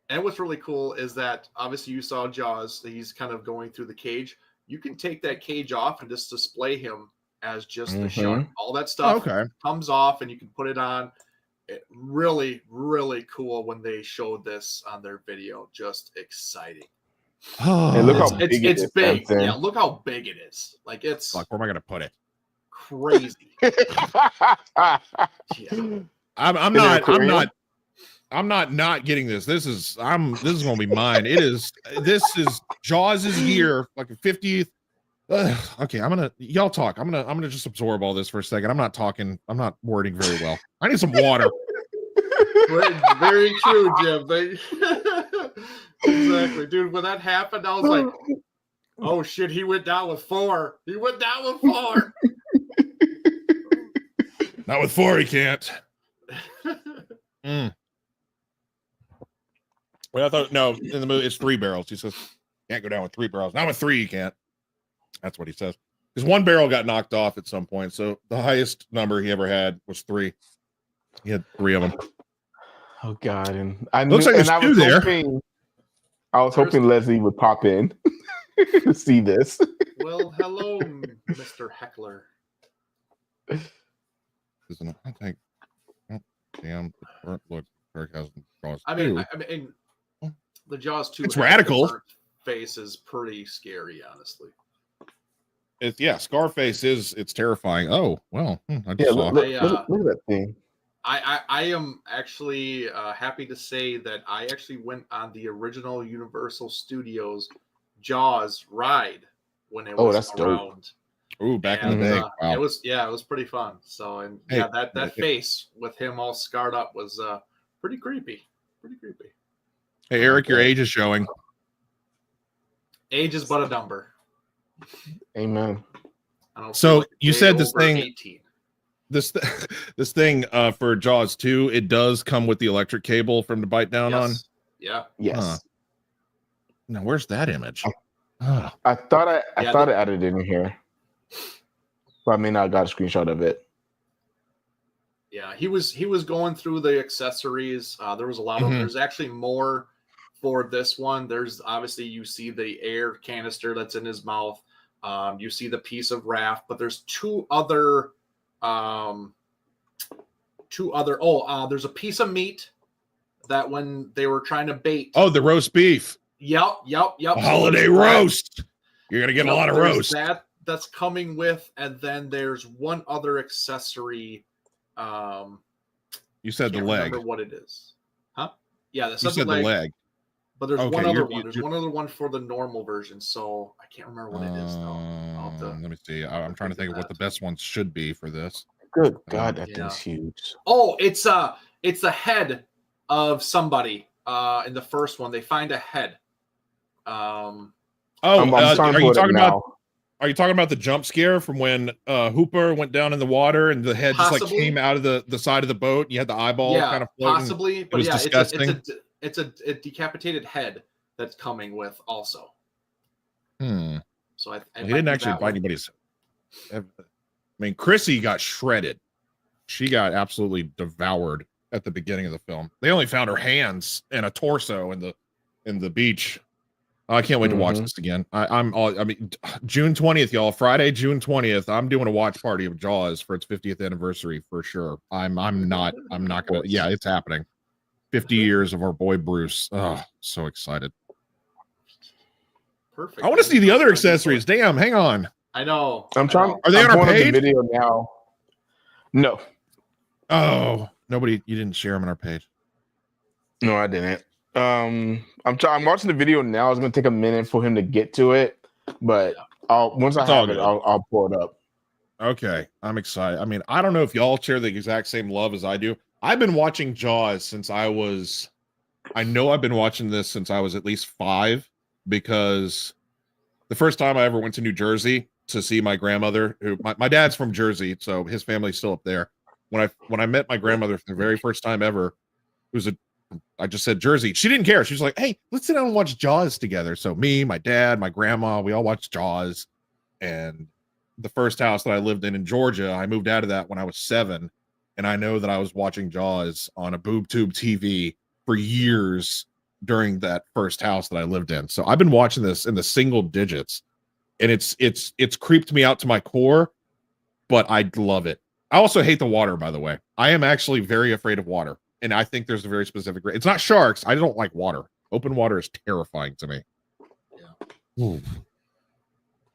And what's really cool is that obviously you saw Jaws. He's kind of going through the cage. You can take that cage off and just display him as just the shark. All that stuff comes off, and you can put it on. Really, really cool when they showed this on their video. Just exciting. Hey, look how big it is. Big. Yeah, look how big it is. Like it's. Like, where am I gonna put it? Crazy. Yeah. I'm not getting this. This is gonna be mine. This is Jaws' year, like a 50th. Okay, y'all talk. I'm gonna just absorb all this for a second. I'm not wording very well. I need some water. Very true, Jim. Exactly, dude. When that happened, I was like, "Oh shit!" He went down with 4. Not with 4, he can't. Well, I thought no. In the movie, it's 3 barrels. He says, "Can't go down with 3 barrels. Not with 3, you can't." That's what he says. Because 1 barrel got knocked off at some point, so the highest number he ever had was 3. He had 3 of them. Oh God! And I looks like there's 2 there. I was hoping Leslie would pop in to see this. Well, hello, Mr. Heckler. Isn't it? I think. Oh, damn! Look, Kirk has Jaws. I mean, the Jaws 2. It's radical. Face is pretty scary, honestly. Scarface it's terrifying. Oh well, I just saw. Look at that thing. I am actually happy to say that I actually went on the original Universal Studios Jaws ride when it was that's around. dope. Ooh, back in the day. Wow. It was pretty fun. So that face with him all scarred up was pretty creepy. Hey Eric, your age is showing. Age is but a number. Amen. So you said this thing 18. This thing for Jaws 2, it does come with the electric cable from to bite down on. Yeah. Yes. Now where's that image? I thought I added it in here. But I may not got a screenshot of it. Yeah, he was going through the accessories. There was a lot of there's actually more for this one. There's obviously you see the air canister that's in his mouth. You see the piece of raft, but there's 2 other there's a piece of meat that when they were trying to bait. Oh, the roast beef. Yep. A holiday roast. You're gonna get a lot of roast. That's coming with, and then there's one other accessory. You said the leg. Remember what it is? Huh? Yeah, that's you said the leg. But there's one other one. There's one other one for the normal version, so I can't remember what it is though. Let me see. I'm trying to think of what the best ones should be for this. Good God, that thing's huge. Oh, it's the head of somebody. In the first one, they find a head. Are you talking about the jump scare from when Hooper went down in the water and the head just like came out of the side of the boat? And you had the eyeball kind of floating. Possibly, but it was disgusting. It's a decapitated head that's coming with also. So he didn't actually bite anybody's. I mean, Chrissy got shredded. She got absolutely devoured at the beginning of the film. They only found her hands and a torso in the beach. I can't wait to watch this again. I mean, June 20th, y'all. Friday, June 20th. I'm doing a watch party of Jaws for its 50th anniversary for sure. I'm not gonna. Yeah, it's happening. 50 years of our boy Bruce. Oh, so excited. Perfect. I want to see the other accessories. Damn, hang on. I know. I'm trying. Are they on our page? The video now. No. Oh, nobody. You didn't share them on our page. No, I didn't. I'm watching the video now. It's gonna take a minute for him to get to it, but once I have it, I'll pull it up. Okay, I'm excited. I mean, I don't know if y'all share the exact same love as I do. I've been watching Jaws since I know I've been watching this since I was at least 5 because the first time I ever went to New Jersey to see my grandmother, who my dad's from Jersey, so his family's still up there. When I met my grandmother for the very first time ever, I just said Jersey. She didn't care. She was like, "Hey, let's sit down and watch Jaws together." So me, my dad, my grandma, we all watched Jaws. And the first house that I lived in Georgia, I moved out of that when I was 7, and I know that I was watching Jaws on a boob tube TV for years during that first house that I lived in. So I've been watching this in the single digits, and it's creeped me out to my core, but I love it. I also hate the water, by the way. I am actually very afraid of water, and I think there's a very specific. It's not sharks. I don't like water. Open water is terrifying to me. Yeah. Ooh.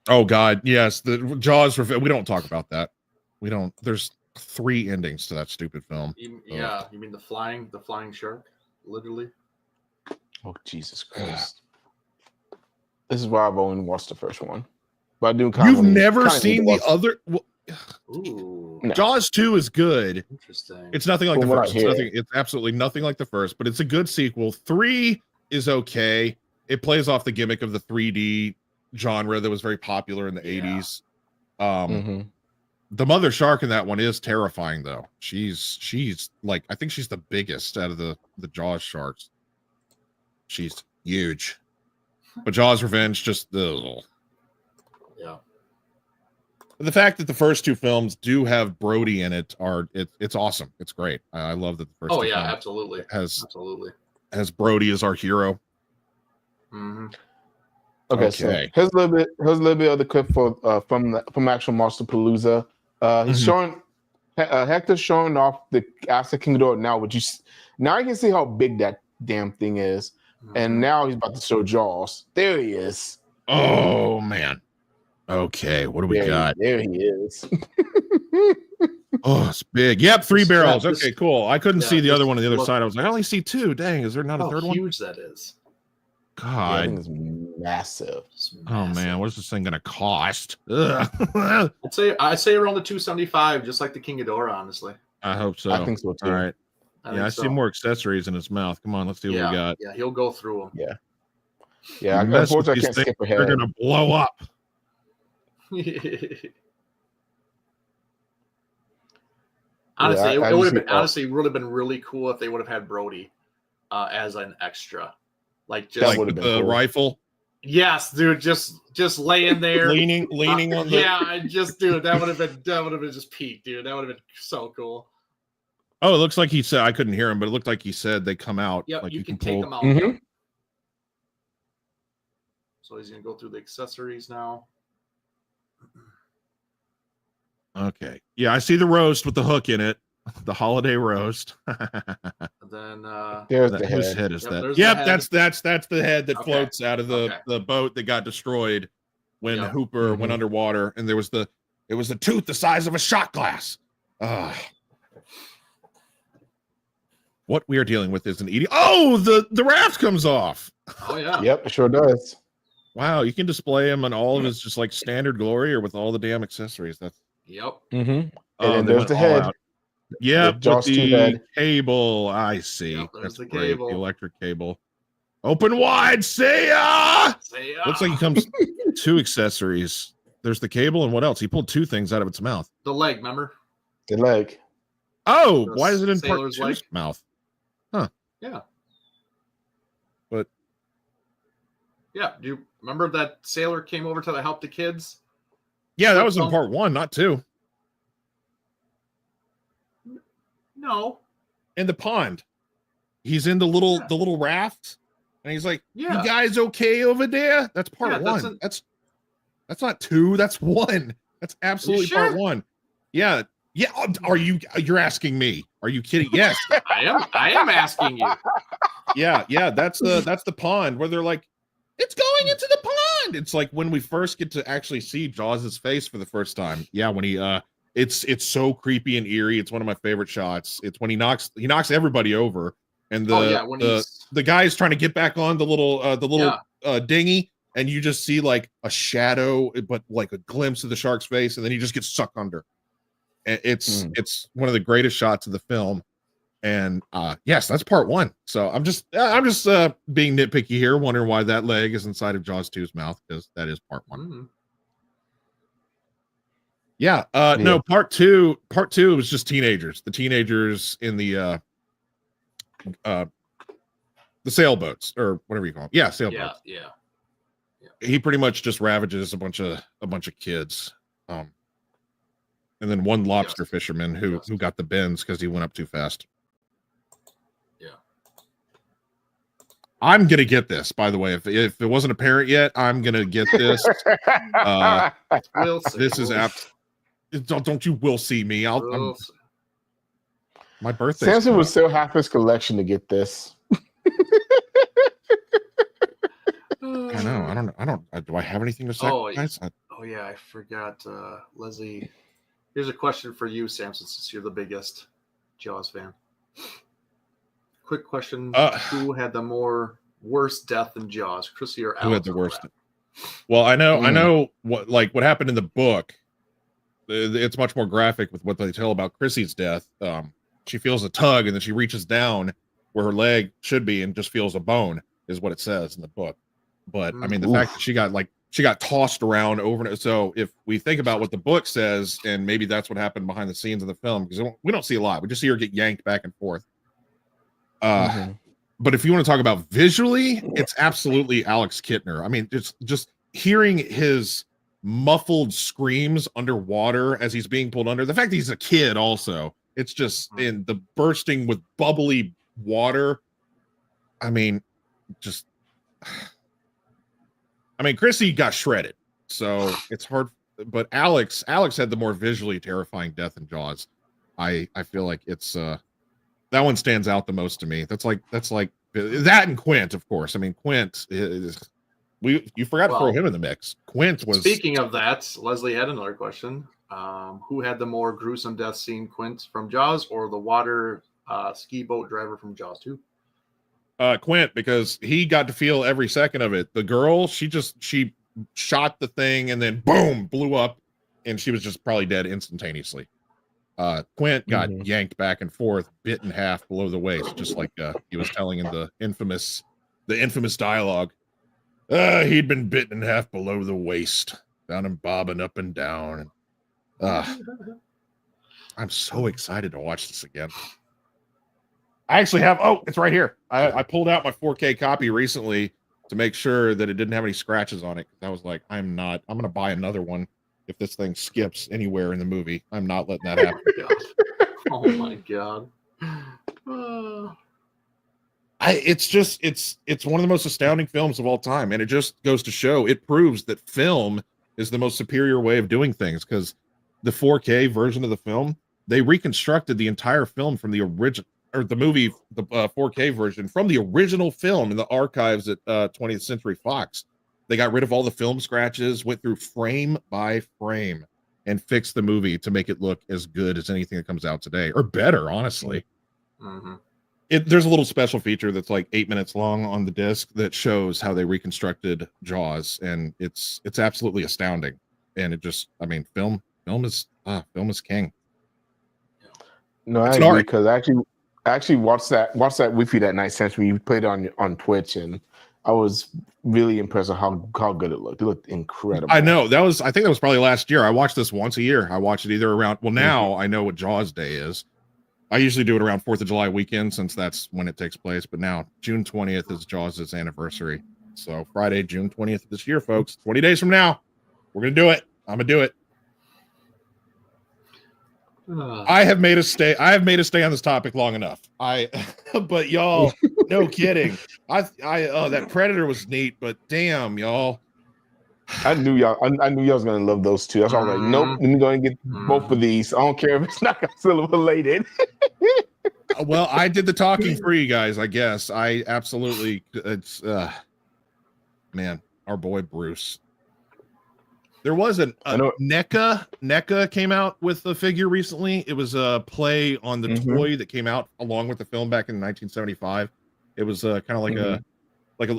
Oh God, yes, the Jaws. We don't talk about that. We don't. There's 3 endings to that stupid film. You mean the flying shark, literally? Oh Jesus Christ! This is why I've only watched the first one, but I do. You've never seen the other. Well, Ooh, no. Jaws 2 is good. Interesting. It's nothing like the first. It's absolutely nothing like the first, but it's a good sequel. 3 is okay. It plays off the gimmick of the 3D genre that was very popular in the 80s. The mother shark in that one is terrifying, though. She's like, I think she's the biggest out of the Jaws sharks. She's huge. But Jaws Revenge just ugh. Yeah. The fact that the first 2 films do have Brody in it it's awesome. It's great. I love that the first. Oh yeah, absolutely. Has Brody as our hero. Mm-hmm. Okay, so here's a little bit of the clip from actual Monsterpalooza. He's showing Hector's showing off the Aztec King Ghidorah now. Now you can see how big that damn thing is, and now he's about to show Jaws. There he is. Oh man. Okay, what do we got? There he is. Oh, it's big. Yep, 3 barrels. Okay, cool. I couldn't see the other one on the other side. I was like, I only see 2. Dang, is there not a third one? How huge that is. God, it's massive. Oh man, what is this thing gonna cost? I'd say around the 275, just like the King Ghidorah, honestly. I hope so. I think so too. All right. I see more accessories in his mouth. Come on, let's see what we got. Yeah, he'll go through them. Yeah. Unfortunately, I can't skip ahead. They're gonna blow up. Honestly, it would have been really cool if they would have had Brody as an extra. Like just like the cool rifle. Yes, dude, just laying there, leaning on the. Yeah, dude, that would have been just peak, dude. That would have been so cool. Oh, it looks like he said I couldn't hear him, but it looked like he said they come out. Yeah, like you can pull take them out. Mm-hmm. So he's gonna go through the accessories now. Okay. Yeah, I see the roast with the hook in it. The holiday roast. Then there's the head. Whose head is that? Yep, that's the head that floats out of the boat that got destroyed when Hooper went underwater, and it was the tooth the size of a shot glass. What we are dealing with is an eating. Oh, the raft comes off. Oh yeah. Yep, it sure does. Wow, you can display him in all of his just like standard glory or with all the damn accessories. That's yep. Mm-hmm. And then there's the head. Yep, with the cable. I see. Yep, that's the great. cable. The electric cable. Open wide. See ya. Looks like he comes 2 accessories. There's the cable and what else? He pulled 2 things out of its mouth. The leg, remember? The leg. Oh, why is it in part 2's mouth? Huh. Yeah. But yeah, do you remember that sailor came over to help the kids? Yeah, that was in part 1, not 2. No. In the pond. He's in the little raft, and he's like, "You guys okay over there?" That's part 1. That's not 2. That's 1. That's absolutely part 1. Yeah. Yeah. You're asking me? Are you kidding? Yes. I am asking you. Yeah. That's the pond where they're like, it's going into the pond. It's like when we first get to actually see Jaws' face for the first time. Yeah, when he it's so creepy and eerie. It's one of my favorite shots. It's when he knocks everybody over, and the guy's trying to get back on the little dinghy, and you just see like a shadow, but like a glimpse of the shark's face, and then he just gets sucked under. And it's one of the greatest shots of the film. And yes, that's part 1. So I'm just being nitpicky here, wondering why that leg is inside of Jaws 2's mouth, because that is part 1. Mm. Yeah. No, part two was just teenagers. The teenagers in the sailboats, or whatever you call them. Yeah, sailboats. Yeah. He pretty much just ravages a bunch of kids. And then one lobster fisherman who got the bends because he went up too fast. Yeah. I'm gonna get this, by the way. If it wasn't apparent yet, I'm gonna get this. We'll see. This is don't you will see me. My birthday. Samson would sell half his collection to get this. I know. I don't. Do I have anything to say? Oh yeah, I forgot. Leslie, here's a question for you, Samson, since you're the biggest Jaws fan. Quick question: who had the worst death in Jaws, Chrissy or Alex? Who had the worst? Well, I know what happened in the book. It's much more graphic with what they tell about Chrissy's death. She feels a tug, and then she reaches down where her leg should be, and just feels a bone, is what it says in the book. But I mean, the fact that she got tossed around over and so if we think about what the book says, and maybe that's what happened behind the scenes of the film, because we don't see a lot. We just see her get yanked back and forth. But if you want to talk about visually, it's absolutely Alex Kittner. I mean, it's just hearing his muffled screams underwater as he's being pulled under. The fact that he's a kid also, it's just in the bursting with bubbly water. I mean, Chrissy got shredded, so it's hard. But Alex had the more visually terrifying death in Jaws. I feel like it's that one stands out the most to me. That's like that and Quint, of course. I mean, Quint is you forgot to throw him in the mix. Quint was. Speaking of that, Leslie had another question. Who had the more gruesome death scene, Quint from Jaws or the water ski boat driver from Jaws 2? Quint, because he got to feel every second of it. The girl, she shot the thing and then boom, blew up, and she was just probably dead instantaneously. Quint got yanked back and forth, bit in half below the waist, just like he was telling in the infamous dialogue. He'd been bitten in half below the waist, found him bobbing up and down. I'm so excited to watch this again. I actually have, it's right here. I pulled out my 4K copy recently to make sure that it didn't have any scratches on it. I was like, I'm going to buy another one if this thing skips anywhere in the movie. I'm not letting that happen. Oh my God. It's one of the most astounding films of all time. And it just goes to show, it proves that film is the most superior way of doing things, because the 4K version of the film, they reconstructed the entire film from the original, or the movie, the 4K version from the original film in the archives at 20th Century Fox. They got rid of all the film scratches, went through frame by frame, and fixed the movie to make it look as good as anything that comes out today, or better, honestly. Mm-hmm. There's a little special feature that's like 8 minutes long on the disc that shows how they reconstructed Jaws, and it's absolutely astounding. And it just, I mean, film is king. No, I agree, because I actually watched that with you that night, since we played it on Twitch, and I was really impressed with how good it looked. It looked incredible. I know I think that was probably last year. I watch this once a year. I watch it either around, now I know what Jaws Day is. I usually do it around 4th of July weekend, since that's when it takes place. But now June 20th is Jaws' anniversary. So Friday, June 20th of this year, folks, 20 days from now, we're going to do it. I'm going to do it. I have made us stay on this topic long enough. But y'all, no kidding. That Predator was neat, but damn, y'all. I knew y'all was gonna love those two. That's why I was like, nope, I'm gonna get both of these. I don't care if it's not Godzilla related. Well, I did the talking for you guys, I guess. I absolutely, it's man, our boy Bruce. There was NECA came out with a figure recently. It was a play on the toy that came out along with the film back in 1975. It was kind of like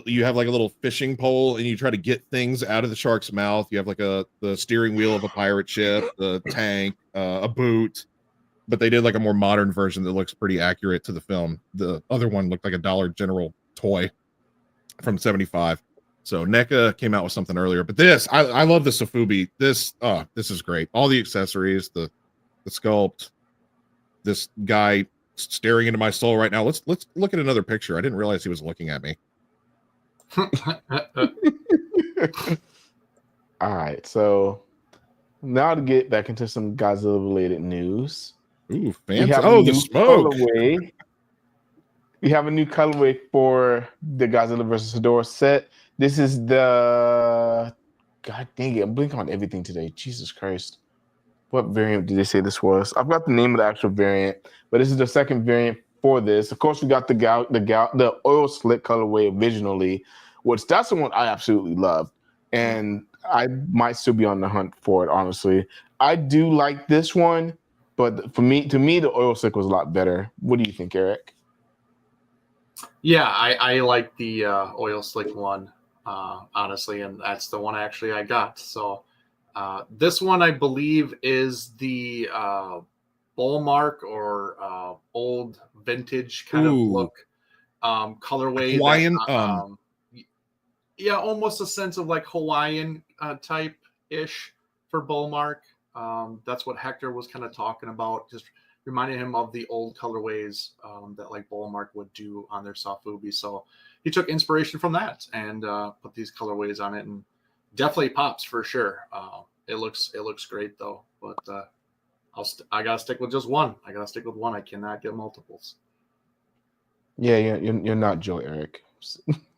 you have like a little fishing pole, and you try to get things out of the shark's mouth. You have like the steering wheel of a pirate ship, the tank, a boot. but they did like a more modern version that looks pretty accurate to the film. The other one looked like a Dollar General toy from 75. So NECA came out with something earlier, but this, I love the Sofubi. This is great. All the accessories, the sculpt, this guy staring into my soul right now. Let's look at another picture. I didn't realize he was looking at me. All right, so now to get back into some Godzilla related news. Ooh, fancy. Oh, the smoke. Colorway. We have a new colorway for the Godzilla vs. Hedorah set. This is the, God dang it, I'm blinking on everything today. Jesus Christ. What variant did they say this was? I've got the name of the actual variant, but this is the second variant for this. Of course, we got the oil slick colorway originally, which that's the one I absolutely love. And I might still be on the hunt for it, honestly. I do like this one, but to me, the oil slick was a lot better. What do you think, Eric? Yeah, I like the oil slick one, honestly, and that's the one actually I got. So this one, I believe, is the Bullmark or old vintage kind of look colorway. Hawaiian. Yeah, almost a sense of like Hawaiian type ish for Bullmark. That's what Hector was kind of talking about, just reminding him of the old colorways that like Bullmark would do on their Sofubi. So he took inspiration from that and put these colorways on it, and definitely pops for sure. It looks great though, but I gotta stick with just one. I I cannot get multiples. Yeah, you're not Joe, Eric.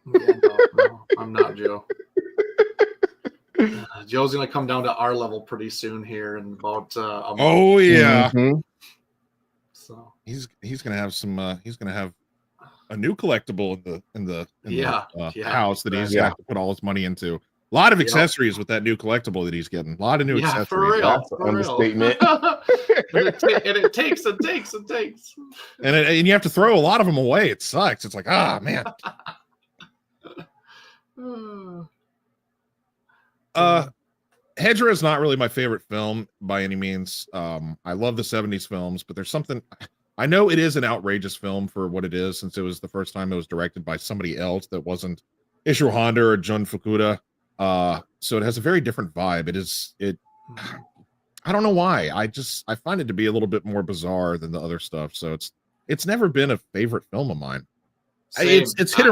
Yeah, no, I'm not Joe. Joe's gonna come down to our level pretty soon here in about a month. Oh yeah. Mm-hmm. So He's gonna have some. He's gonna have a new collectible in the house that he's gonna have to put all his money into. A lot of accessories with that new collectible that he's getting. A lot of new accessories. For real. That's an understatement. it takes. And you have to throw a lot of them away. It sucks. It's like, man. Hedra is not really my favorite film by any means. I love the 70s films, but there's something, I know it is an outrageous film for what it is, since it was the first time it was directed by somebody else that wasn't Ishiro Honda or Jun Fukuda. So it has a very different vibe. I don't know why. I find it to be a little bit more bizarre than the other stuff. So it's never been a favorite film of mine. Same. It's hit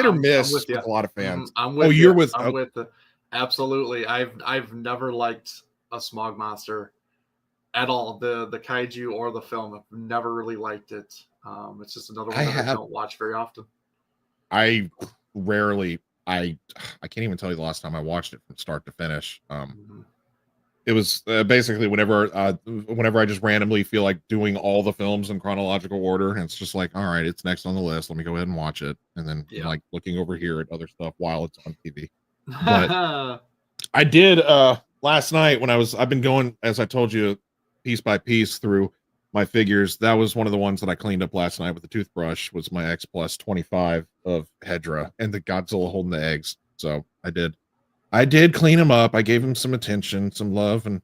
or miss with a lot of fans. I'm with you. I'm with the, absolutely. I've never liked a smog monster at all. The kaiju or the film. I've never really liked it. It's just another one I don't watch very often. I can't even tell you the last time I watched it from start to finish. It was basically whenever I just randomly feel like doing all the films in chronological order, and it's just like, all right, it's next on the list. Let me go ahead and watch it, and then like looking over here at other stuff while it's on TV. But I did last night when I've been going, as I told you, piece by piece through my figures. That was one of the ones that I cleaned up last night with the toothbrush. Was my X Plus 25 of Hedra and the Godzilla holding the eggs. So I did clean him up. I gave him some attention, some love, and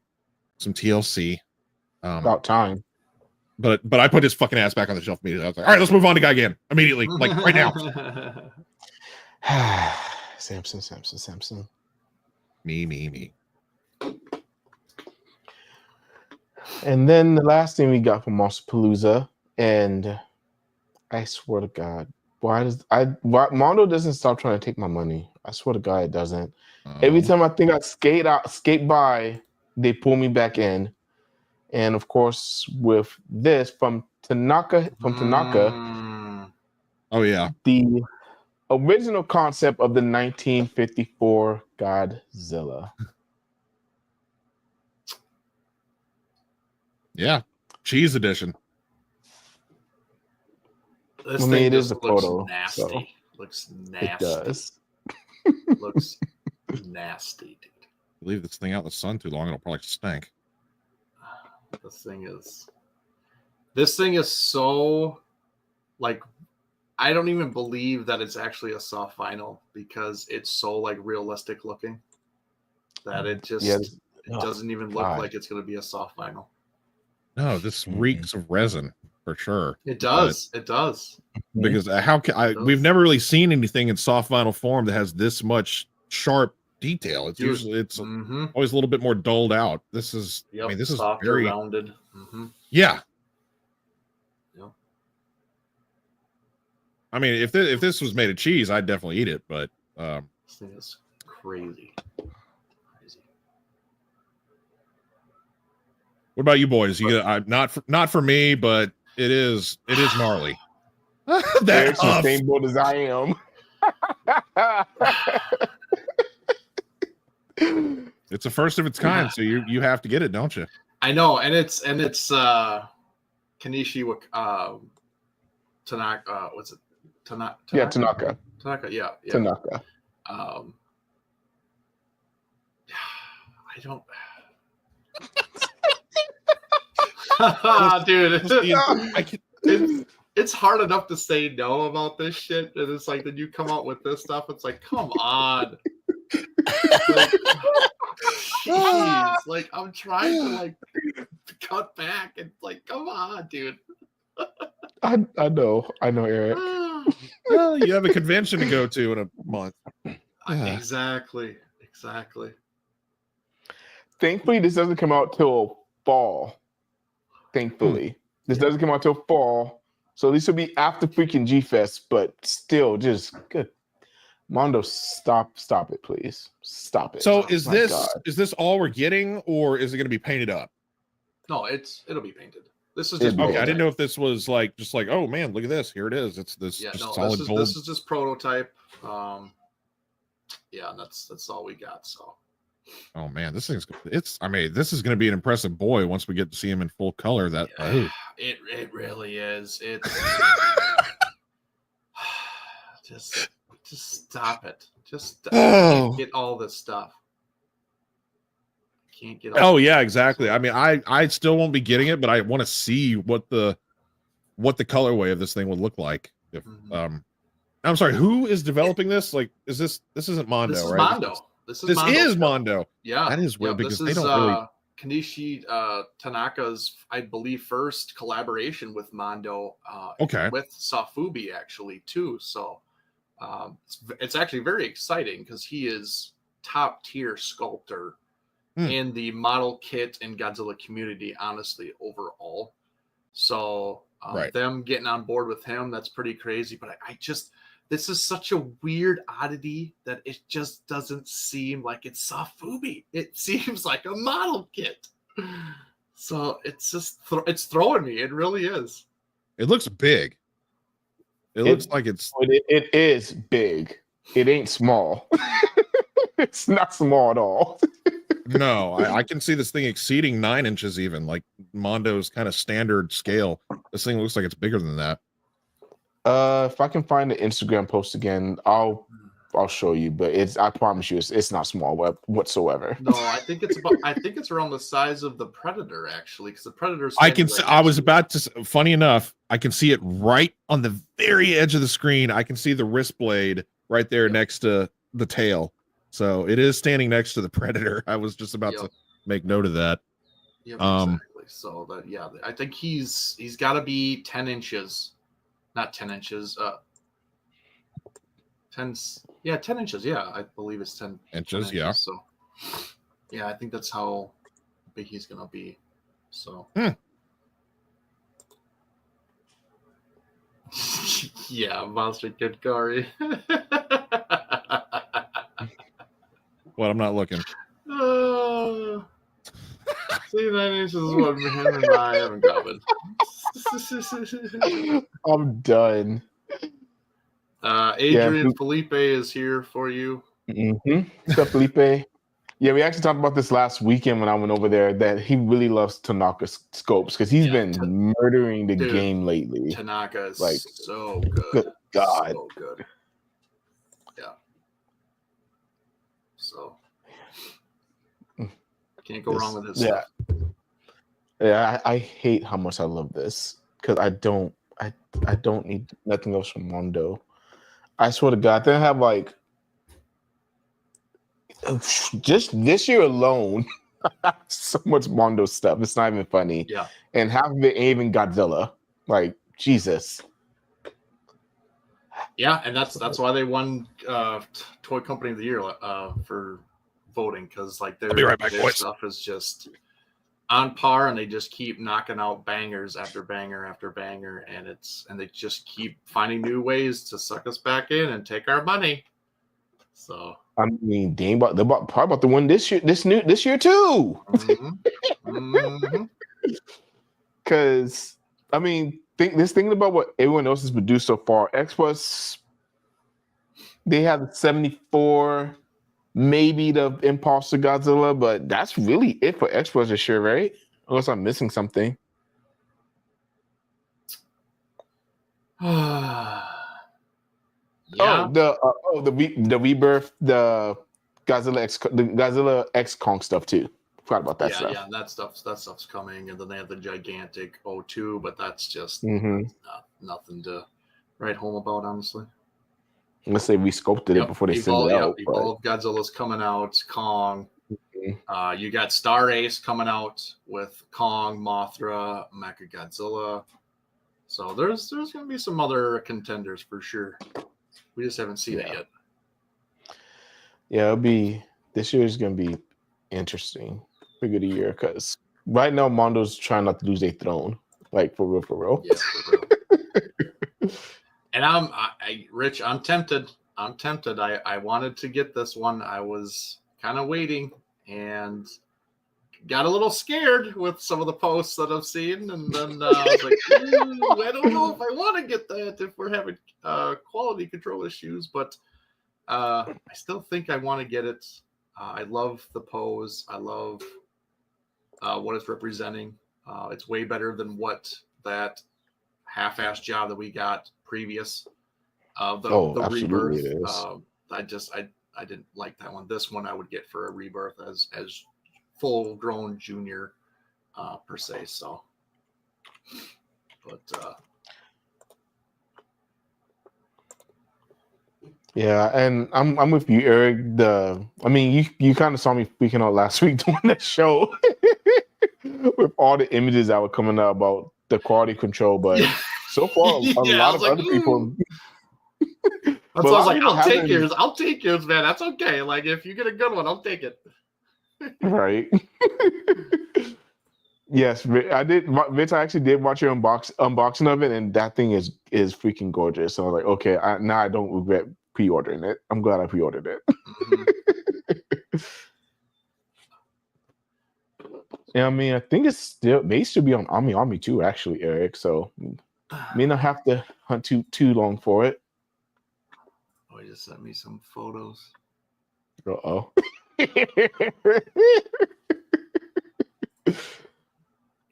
some TLC. About time. But I put his fucking ass back on the shelf immediately. I was like, all right, let's move on to Gigan immediately, like right now. Samson. Me. And then the last thing we got from Monsterpalooza, and I swear to God, why Mondo doesn't stop trying to take my money? I swear to God, it doesn't. Every time I think I skate by, they pull me back in. And of course, with this from Tanaka. Oh yeah, the original concept of the 1954 Godzilla. Yeah, cheese edition. This I mean, it is a photo. Nasty. So looks nasty. It does. Looks nasty, dude. Leave this thing out in the sun too long, it'll probably stink. This thing is so, like, I don't even believe that it's actually a soft vinyl because it's so like realistic looking that it just it doesn't even look like it's going to be a soft vinyl. No, this reeks of resin for sure. It does. It does. Because how can we've never really seen anything in soft vinyl form that has this much sharp detail. It's usually always a little bit more dulled out. This is I mean, this softer, is very rounded. Yeah. Yep. I mean, if this was made of cheese, I'd definitely eat it, but this thing is crazy. What about you boys? You not for me, but it is gnarly. Eric's the same boat as I am. It's a first of its kind, so you have to get it, don't you? I know, and it's Kanishi Tanaka. What's it? Tanaka. Yeah, Tanaka. Tanaka. Yeah. Tanaka. I don't. Dude, it's hard enough to say no about this shit, and it's like then you come out with this stuff. It's like, come on, like, geez, like I'm trying to like cut back, and like, come on, dude. I know, Eric. Well, you have a convention to go to in a month. Exactly. Thankfully, this doesn't come out till fall. Thankfully, this doesn't come out till fall, so at least it'll be after freaking G-Fest. But still, just good. Mondo, stop it, please. Stop it. So is this all we're getting, or is it going to be painted up? No, it'll be painted. This is just okay. I didn't know if this was just like, oh man, look at this. Here it is. It's this solid gold. This is just prototype. Yeah, and that's all we got. So. Oh man, this is going to be an impressive boy once we get to see him in full color. It really is. It's just stop it. Just get all this stuff. Can't get. Oh yeah, exactly. I mean, I still won't be getting it, but I want to see what the colorway of this thing would look like. If I'm sorry, who is developing this? Like, this isn't Mondo, this is right? Mondo. This is Mondo. Yeah, that is weird because they don't really. Kanishi Tanaka's, I believe, first collaboration with Mondo. With Safubi actually too. So it's actually very exciting because he is top tier sculptor in the model kit and Godzilla community, honestly, overall. So them getting on board with him, that's pretty crazy. But I just. This is such a weird oddity that it just doesn't seem like it's Safubi. It seems like a model kit. So it's just it's throwing me. It really is. It looks big. It looks like it's. It is big. It ain't small. It's not small at all. No, I can see this thing exceeding 9 inches even, like Mondo's kind of standard scale. This thing looks like it's bigger than that. If I can find the Instagram post again, I'll show you. But I promise you, it's not small whatsoever. No, I think it's around the size of the Predator actually, because the Predator's. I was about to. Funny enough, I can see it right on the very edge of the screen. I can see the wrist blade right there next to the tail. So it is standing next to the Predator. I was just about to make note of that. Yep, exactly. So I think he's got to be 10 inches. Not 10 inches. 10 inches. Yeah, I believe it's 10 inches. 10 yeah. So, yeah, I think that's how big he's gonna be. So. Yeah, Monster Kid Kari. What? I'm not looking. See, 9 inches is what him and I have in common. I'm done. Adrian Felipe is here for you. What's up, Felipe? Yeah, we actually talked about this last weekend when I went over there, that he really loves Tanaka scopes because he's been murdering the game lately. Tanaka is like so good. Good God. So good. Yeah. So can't go wrong with this stuff. Yeah, I hate how much I love this because I don't need nothing else from Mondo. I swear to God, they have like just this year alone, So much Mondo stuff. It's not even funny. Yeah. And half of it ain't even Godzilla. Like, Jesus. Yeah, and that's why they won Toy Company of the Year for voting, because like I'll be right back, their boys. stuff is just on par, and they just keep knocking out bangers after banger after banger, and they just keep finding new ways to suck us back in and take our money. So I mean, they're probably about to win this year too. Because I mean, thinking about what everyone else has produced so far. X-Plus, they have 74, maybe the Impulse to Godzilla, but that's really it for X-Plus this year, right? Unless I'm missing something. Yeah. The Rebirth, the Godzilla X Kong stuff too. Forgot about that stuff. Yeah, that stuff's coming, and then they have the gigantic O2, but that's just nothing to write home about, honestly. Unless they resculpted it before they send it out. Evolved Godzilla's coming out, Kong. You got Star Ace coming out with Kong, Mothra, Mechagodzilla. So there's going to be some other contenders for sure. We just haven't seen it yet. Yeah, this year is going to be interesting. Pretty good year, because right now Mondo's trying not to lose their throne. Like, for real. Yeah, for real. And Rich, I'm tempted. I wanted to get this one. I was kind of waiting and got a little scared with some of the posts that I've seen. And then I was like, I don't know if I want to get that if we're having quality control issues. But I still think I want to get it. I love the pose. I love what it's representing. It's way better than what that half-assed job that we got previous. The Rebirth. I didn't like that one. This one I would get for a Rebirth as full-grown junior per se. So, but yeah, and I'm with you, Eric. You kind of saw me freaking out last week doing that show with all the images that were coming out about the quality control, but so far a lot of other people. So I was like, I'll take yours, man. That's okay. Like, if you get a good one, I'll take it. Right. Yes, I did. Vince, I actually did watch your unboxing of it, and that thing is freaking gorgeous. So I was like, okay, now I don't regret pre-ordering it. I'm glad I pre-ordered it. Mm-hmm. Yeah, I mean, I think they should be on Army too, actually, Eric. So may not have to hunt too long for it. Oh, he just sent me some photos. Uh-oh.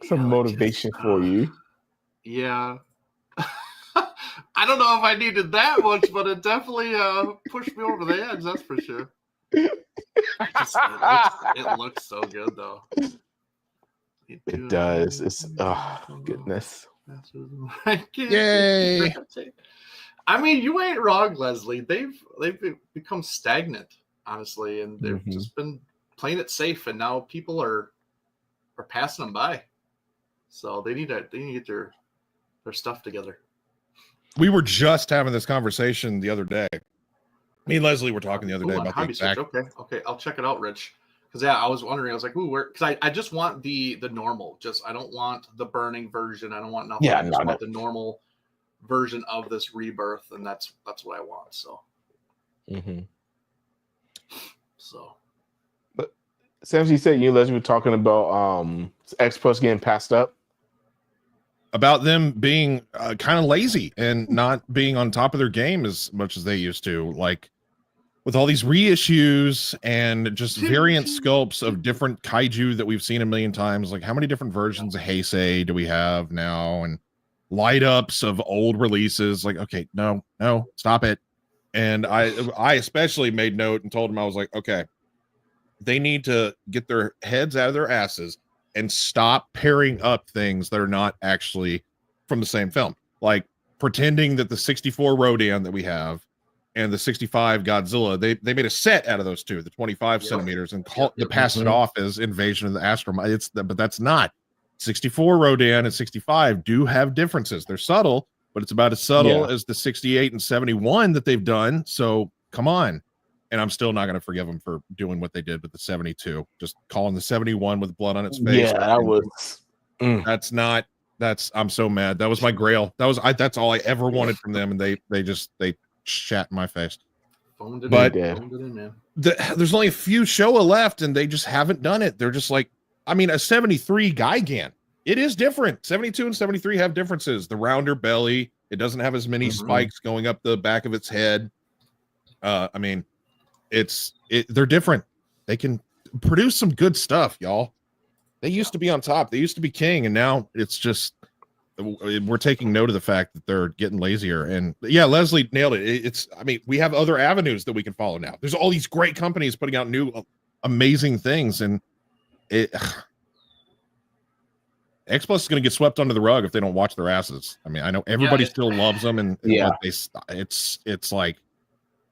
Some motivation for you. Yeah. I don't know if I needed that much, but it definitely pushed me over the edge, that's for sure. It looks so good, though. It does. It's goodness. Yay! I mean, you ain't wrong, Leslie. They've become stagnant, honestly, and they've just been playing it safe, and now people are passing them by. So they need to get their stuff together. We were just having this conversation the other day. Me and Leslie were talking the other day about the exact. Okay, I'll check it out, Rich. Because I was wondering, I was like, because I just want the normal. I don't want the burning version. I don't want nothing. I just want the normal version of this Rebirth, and that's what I want. So. Mm-hmm. So. But Sam, you said you and Leslie were talking about X-Plus getting passed up. About them being kind of lazy and not being on top of their game as much as they used to, like with all these reissues and just variant sculpts of different kaiju that we've seen a million times. Like, how many different versions of Heisei do we have now? And light ups of old releases. Like, okay, no, stop it. And I especially made note and told them, I was like, okay, they need to get their heads out of their asses and stop pairing up things that are not actually from the same film. Like pretending that the 64 Rodan that we have and the 65 Godzilla. They made a set out of those two, the 25 centimeters, and passed it off as Invasion of the Astromech. But that's not. 64 Rodan and 65 do have differences. They're subtle, but it's about as subtle as the 68 and 71 that they've done. So come on. And I'm still not going to forgive them for doing what they did with the 72, just calling the 71 with blood on its face. Yeah, that was. I'm so mad. That was my grail. That's all I ever wanted from them, and they shat in my face. There's only a few Showa left, and they just haven't done it. They're just like, I mean, a 73 Gigan. It is different. 72 and 73 have differences. The rounder belly. It doesn't have as many spikes going up the back of its head. I mean, they're different. They can produce some good stuff, y'all. They used to be on top. They used to be king, and now it's just we're taking note of the fact that they're getting lazier. And yeah, Leslie nailed it. I mean, we have other avenues that we can follow now. There's all these great companies putting out new amazing things, and X Plus is going to get swept under the rug if they don't watch their asses. I mean, I know everybody still loves them, and it's like,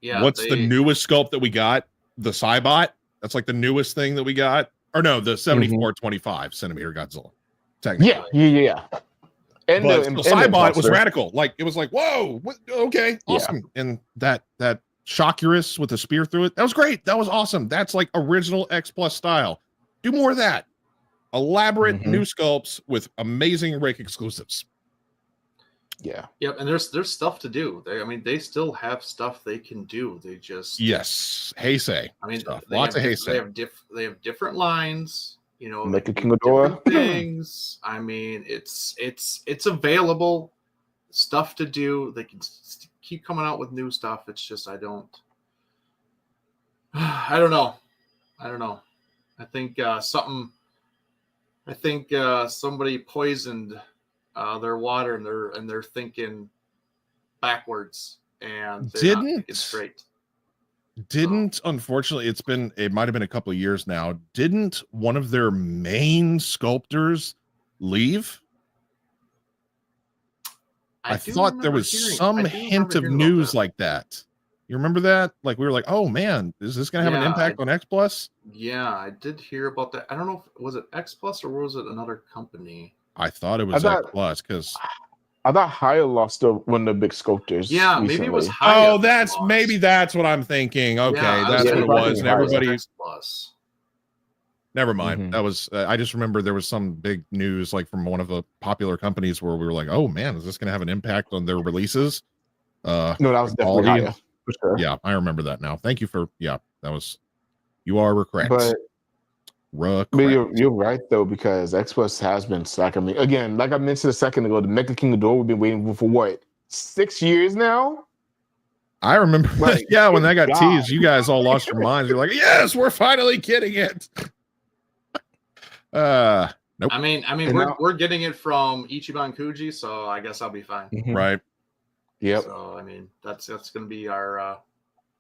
what's the newest sculpt that we got? The Cybot. That's like the newest thing that we got. Or no, the 74 25 centimeter Godzilla. Technically. Yeah. And the Cybot was radical. Like, it was like, whoa, okay, awesome. And that Shockurus with a spear through it, that was great. That was awesome. That's like original X Plus style. Do more of that. Elaborate new sculpts with amazing Rake exclusives. Yeah. Yep. And there's stuff to do. They still have stuff they can do. They just Heisei. I mean, lots of Heisei. They have different lines. You know, like a King of Dora things. I mean, it's available stuff to do. They can keep coming out with new stuff. It's just I don't know. I think somebody poisoned their water, and they're thinking backwards, and they're not thinking straight. Unfortunately, it might have been a couple of years now. Didn't one of their main sculptors leave? I thought there was some hint of news like that. You remember that? Like, we were like, oh man, is this going to have an impact on X Plus? Yeah, I did hear about that. I don't know was it X Plus or was it another company? I thought it was X Plus because I thought Haya lost one of the big sculptors. Yeah, recently. Maybe it was Haya. That's what I'm thinking. Okay, that's what it was. And everybody. X Plus. Never mind. That was. I just remember there was some big news like from one of the popular companies where we were like, "Oh man, is this going to have an impact on their releases?" No, that was definitely Haya. For sure. Yeah, I remember that now. Thank you for. Yeah, that was. You are correct. But you're right though, because X Plus has been slack. I mean, again, like I mentioned a second ago, the Mecha King of Dora we've been waiting for what 6 years now. I remember, when that got teased, you guys all lost your minds. You're like, yes, we're finally getting it. Nope. I mean, we're getting it from Ichiban Kuji, so I guess I'll be fine. Right. Yep. So I mean, that's going to be our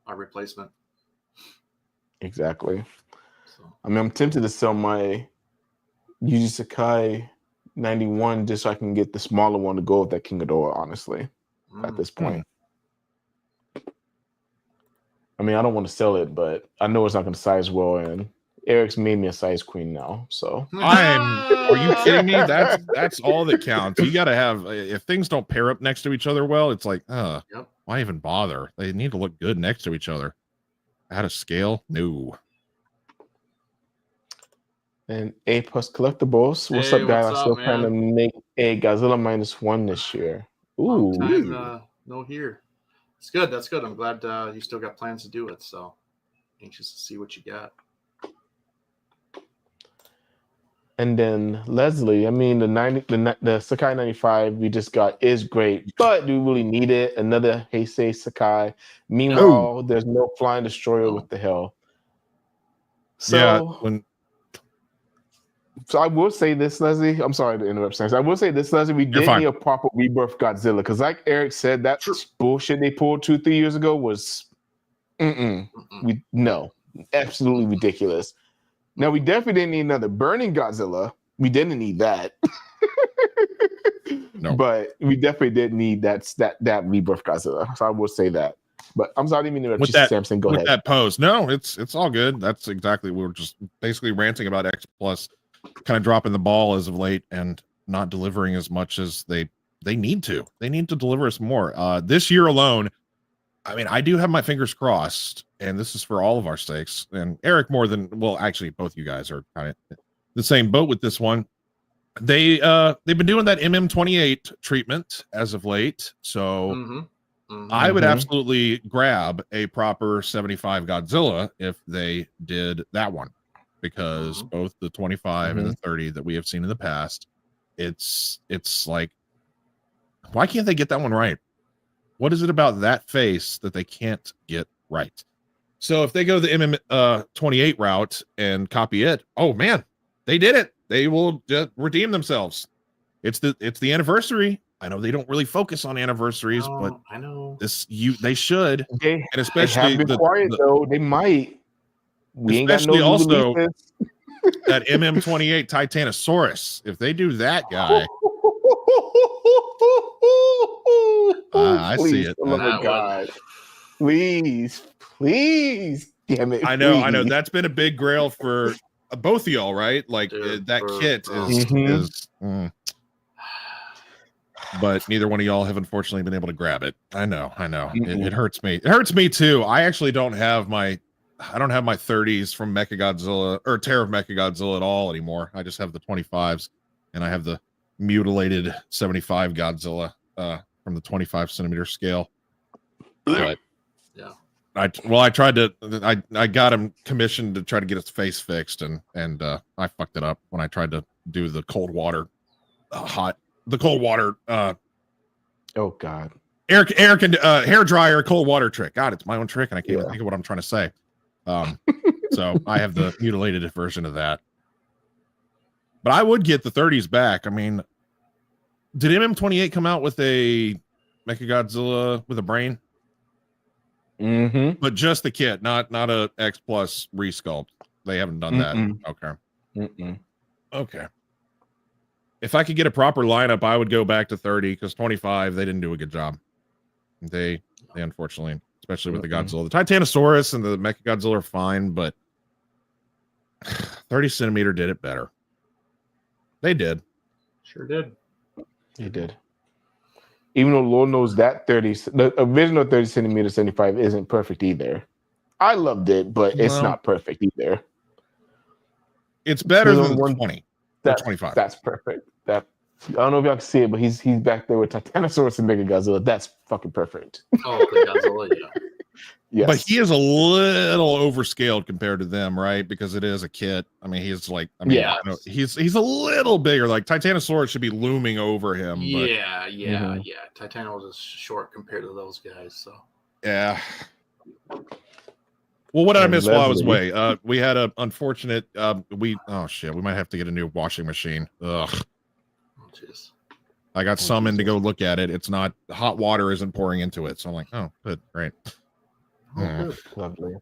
replacement. Exactly. So. I mean, I'm tempted to sell my Yuji Sakai 91 just so I can get the smaller one to go with that King Ghidorah, honestly, at this point. I mean, I don't want to sell it, but I know it's not going to size well, and Eric's made me a size queen now, so. Are you kidding me? That's all that counts. You got to have, if things don't pair up next to each other well, it's like, why even bother? They need to look good next to each other. Out of scale? No. And A+ Collectibles. What's up, guys? I'm still trying to make a Godzilla -1 this year. Ooh. No here. It's good. That's good. I'm glad you still got plans to do it. So anxious to see what you got. And then Leslie, I mean, the Sakai 95 we just got is great, but do we really need it? Another Heisei Sakai. Meanwhile, there's no flying destroyer. What the hell? So, So I will say this, Leslie. I'm sorry to interrupt, Sam. I will say this, Leslie. We did need a proper rebirth Godzilla because, like Eric said, that bullshit they pulled 2-3 years ago was, absolutely ridiculous. Now we definitely didn't need another burning Godzilla. We didn't need that. No, but we definitely did need that rebirth Godzilla. So I will say that. But I'm sorry, I didn't mean to with that Samson. Go ahead. That pose. No, it's all good. That's exactly, we were just basically ranting about X Plus kind of dropping the ball as of late and not delivering as much as they need to. They need to deliver us more. This year alone, I mean, I do have my fingers crossed, and this is for all of our sakes. And Eric, more than, well, actually, both you guys are kind of the same boat with this one. They've been doing that MM28 treatment as of late, so I would absolutely grab a proper 75 Godzilla if they did that one, because both the 25 and the 30 that we have seen in the past, it's like, why can't they get that one right? What is it about that face that they can't get right? So if they go the MM28 route and copy it, oh man, they did it. They will just redeem themselves. It's the anniversary. I know they don't really focus on anniversaries, but I know they should. And especially they have been quiet though. They might. We ain't got no also that MM28 Titanosaurus. If they do that guy, I see it. Oh my God. Please. Damn it. I know. That's been a big grail for both of y'all, right? Like, dude, that kit is but neither one of y'all have unfortunately been able to grab it. I know. It hurts me. It hurts me too. I actually don't have my 30s from Mechagodzilla or Terror of Mechagodzilla at all anymore. I just have the 25s, and I have the mutilated 75 Godzilla from the 25 centimeter scale. But yeah, I tried to, I got him commissioned to try to get his face fixed, and I fucked it up when I tried to do the cold water oh God, Eric and hair dryer cold water trick. God, it's my own trick, and I can't even think of what I'm trying to say. So I have the mutilated version of that, but I would get the 30s back. I mean, did MM28 come out with a Mechagodzilla with a brain? But just the kit, not a X Plus resculpt. They haven't done that. Okay. If I could get a proper lineup, I would go back to 30, because 25, they didn't do a good job. They unfortunately, especially with the Godzilla, the Titanosaurus and the Mechagodzilla are fine, but 30 centimeter did it better. They did. Sure did. They did. Even though Lord knows that the original 30 centimeter 75 isn't perfect either. I loved it, but it's not perfect either. It's better than 20. That's 25. That's perfect. I don't know if y'all can see it, but he's back there with Titanosaurus and Mechagodzilla. That's fucking perfect. Oh, the Godzilla, yeah. Yes. But he is a little overscaled compared to them, right? Because it is a kit. I mean, he's like, he's a little bigger. Like Titanosaurus should be looming over him. But, yeah. Titanosaurus is short compared to those guys. So yeah. Well, what did I miss while I was away? We had a unfortunate. We might have to get a new washing machine. Ugh. Oh, jeez. I got summoned to go look at it. It's not, hot water isn't pouring into it. So I'm like, oh, good, great. Good. Lovely.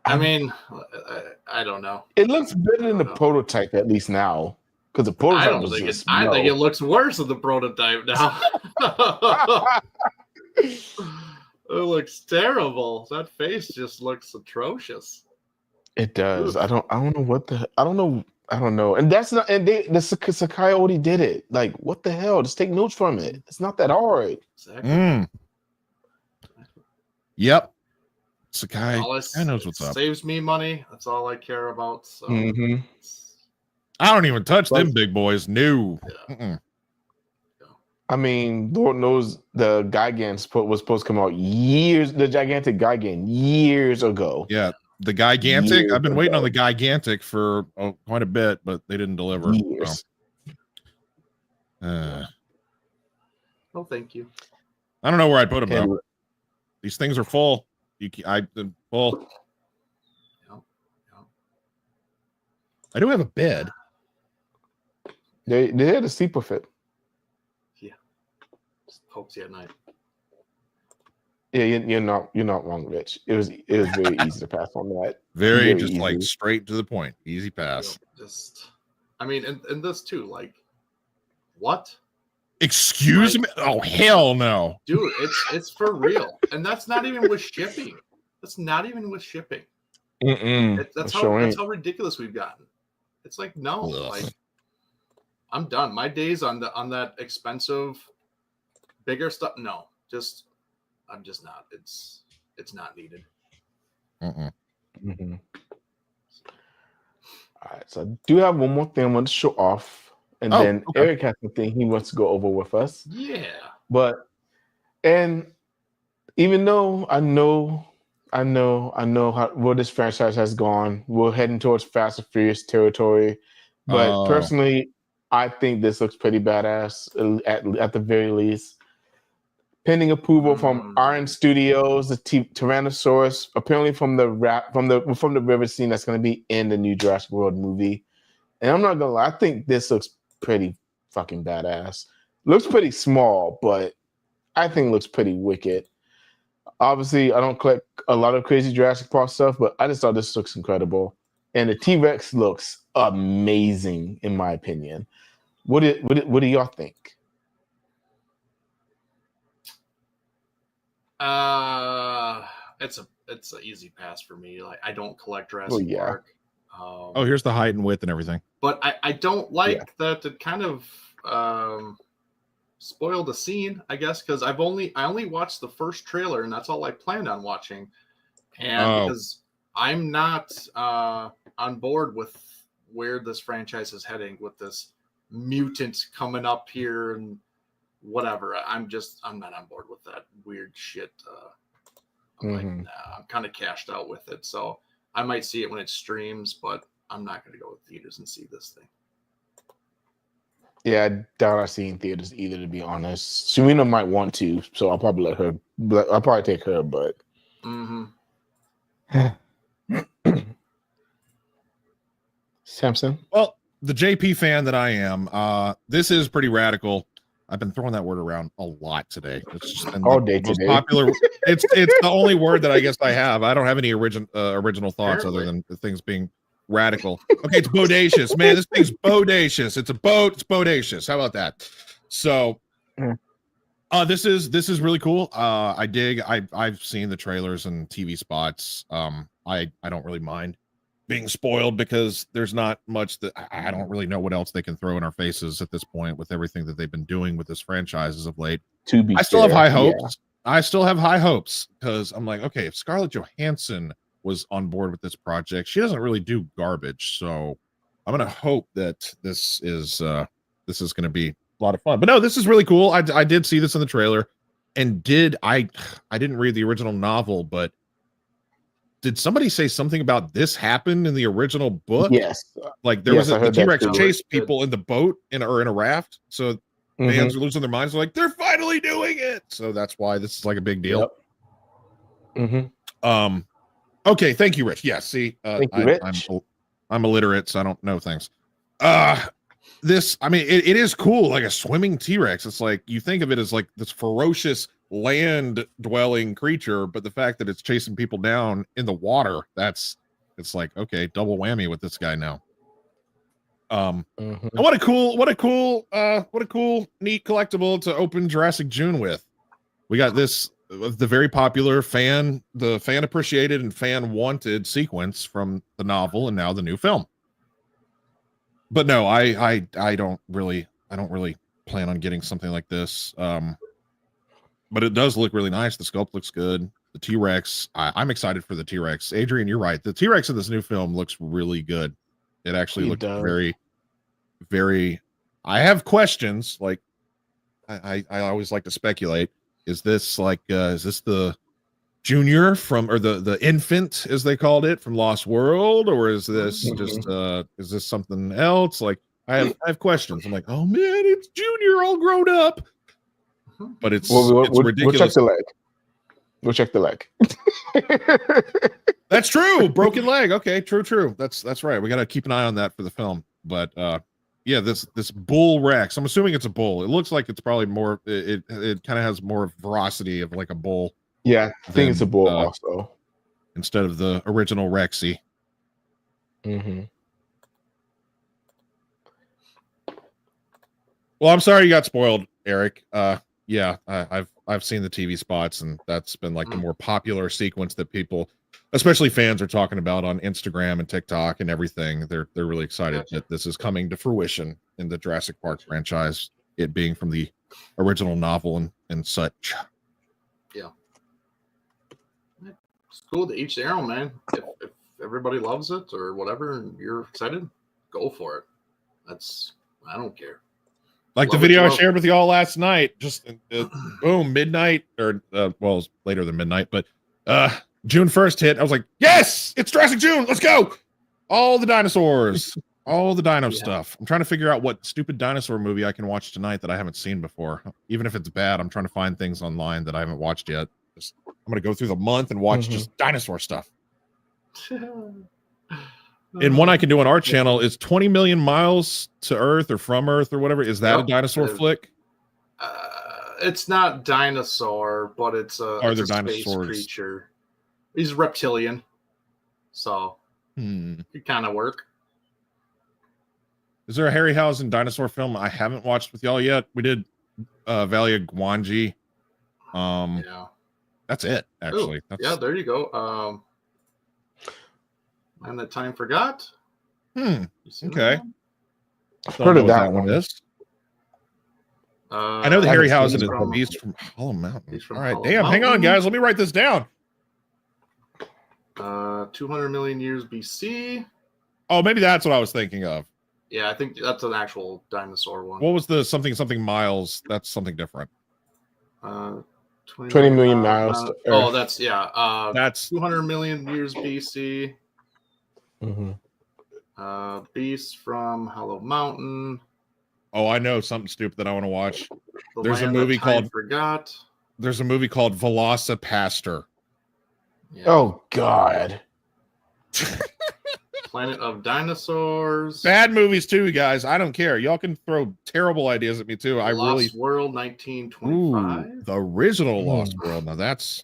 I mean, I don't know. It looks better than the prototype, at least now. Because the prototype I think it looks worse than the prototype now. It looks terrible. That face just looks atrocious. It does. I don't know I don't know. And that's not, and the Sakai already did it. Like, what the hell? Just take notes from it. It's not that hard. Exactly. Yep. Sakai, I knows what's up. Saves me money. That's all I care about. So I don't even touch them big boys. No. Yeah. I mean, Lord knows the Gigan was supposed to come out the gigantic Gigan years ago. Yeah. The Gigantic. I've been waiting on the Gigantic for quite a bit, but they didn't deliver. Well, thank you. I don't know where I'd put them though. These things are full. Full. Yep. I do have a bed. They had a sleeper fit. Yeah. Just pokes you at night. Yeah, you're not wrong, Rich. It was very easy to pass on that. Very just easy. Like straight to the point. Easy pass. I mean, and this too, like, what? Excuse me? Oh, hell no. Dude, it's for real. And that's not even with shipping. That's not even with shipping. That's how ridiculous we've gotten. It's like, no, like I'm done. My days on that expensive, bigger stuff. No, I'm just not. It's not needed. All right, so I do have one more thing I want to show off, and then Eric has something he wants to go over with us. Yeah, and even though I know where this franchise has gone, we're heading towards Fast and Furious territory. But personally, I think this looks pretty badass at the very least. Pending approval from Iron Studios, the Tyrannosaurus, apparently from the river scene that's going to be in the new Jurassic World movie. And I'm not gonna lie, I think this looks pretty fucking badass. Looks pretty small, but I think it looks pretty wicked. Obviously, I don't collect a lot of crazy Jurassic Park stuff, but I just thought this looks incredible. And the T-Rex looks amazing, in my opinion. What do y'all think? It's an easy pass for me. Like, I don't collect Jurassic Park. Here's the height and width and everything. But I don't like that it kind of spoiled the scene, I guess, because I only watched the first trailer, and that's all I planned on watching. And because I'm not on board with where this franchise is heading with this mutant coming up here and whatever. I'm not on board with that weird shit. I'm like, nah, I'm kind of cashed out with it. So I might see it when it streams, but I'm not going to go to theaters and see this thing. Yeah, I doubt I see in theaters either, to be honest. Serena might want to, so I'll probably I'll probably take her, but. Samson? Well, the JP fan that I am, this is pretty radical. I've been throwing that word around a lot today. It's just been all day most today. Popular. It's the only word that I guess I have. I don't have any original thoughts other than the things being radical. Okay, it's bodacious, man. This thing's bodacious. It's a boat. It's bodacious. How about that? So, this is really cool. I dig. I've seen the trailers and TV spots. I don't really mind being spoiled because there's not much that I don't really know what else they can throw in our faces at this point with everything that they've been doing with this franchise as of late. I still have high hopes. Yeah. I still have high hopes because I'm like, okay, if Scarlett Johansson was on board with this project, she doesn't really do garbage. So I'm going to hope that this is going to be a lot of fun. But no, this is really cool. I did see this in the trailer, and I didn't read the original novel, but did somebody say something about this happened in the original book? Yes. Like there was the T-Rex chased people in the boat or in a raft. So fans are losing their minds. They're like, they're finally doing it. So that's why this is like a big deal. Yep. Okay. Thank you, Rich. Yeah. See, thank you, Rich. I'm illiterate, so I don't know things. This, I mean, it is cool. Like a swimming T-Rex. It's like, you think of it as like this ferocious land dwelling creature, but the fact that it's chasing people down in the water, it's like, okay, double whammy with this guy now. And what a cool neat collectible to open Jurassic June with. We got this the very popular fan appreciated and fan wanted sequence from the novel and now the new film. But no, I don't really plan on getting something like this. But it does look really nice. The sculpt looks good. The T-Rex, I'm excited for the T-Rex. Adrian, you're right. The T-Rex in this new film looks really good. It actually looks very, very. I have questions. Like, I always like to speculate. Is this the junior or the infant, as they called it, from Lost World, or is this just is this something else? Like, I have questions. I'm like, oh man, it's Junior all grown up. But it's ridiculous. We'll check the leg. That's true. Broken leg. Okay, true. That's right. We got to keep an eye on that for the film. But yeah, this bull Rex. I'm assuming it's a bull. It looks like it's probably more. It kind of has more ferocity of like a bull. Yeah, I think it's a bull also, instead of the original Rexy. Well, I'm sorry you got spoiled. Eric. Yeah, I've seen the TV spots, and that's been like the more popular sequence that people, especially fans, are talking about on Instagram and TikTok and everything. They're really excited that this is coming to fruition in the Jurassic Park franchise, it being from the original novel and such. Yeah. It's cool to each their own, man. If everybody loves it or whatever and you're excited, go for it. I don't care. Like the video I shared with y'all last night, just boom, midnight, or well, it was later than midnight, but June 1st hit. I was like, yes, it's Jurassic June. Let's go. All the dinosaurs, all the dino stuff. I'm trying to figure out what stupid dinosaur movie I can watch tonight that I haven't seen before. Even if it's bad, I'm trying to find things online that I haven't watched yet. I'm going to go through the month and watch just dinosaur stuff. And one I can do on our channel is 20 million miles to Earth or from Earth or whatever. Is that a dinosaur flick? It's not dinosaur, but it's a space creature. He's reptilian, so it kind of work. Is there a Harryhausen dinosaur film I haven't watched with y'all yet? We did Valley of Gwangi. Yeah, that's it. Actually, yeah, there you go. And that time forgot. Okay. Heard of that one. Is. I know the Harryhausen is the beast from Hollow Mountain. All right, damn. Hang on, guys. Let me write this down. 200 million years BC. Oh, maybe that's what I was thinking of. Yeah, I think that's an actual dinosaur one. What was the something miles? That's something different. 20 million miles. Oh, that's that's 200 million years BC. Mm-hmm. Beast from Hollow Mountain. Oh, I know something stupid that I want to watch. There's a movie called Velocipaster. Yeah. Oh God. Planet of Dinosaurs. Bad movies too, guys. I don't care. Y'all can throw terrible ideas at me too. Lost World 1925. Ooh, the original Lost World. Now that's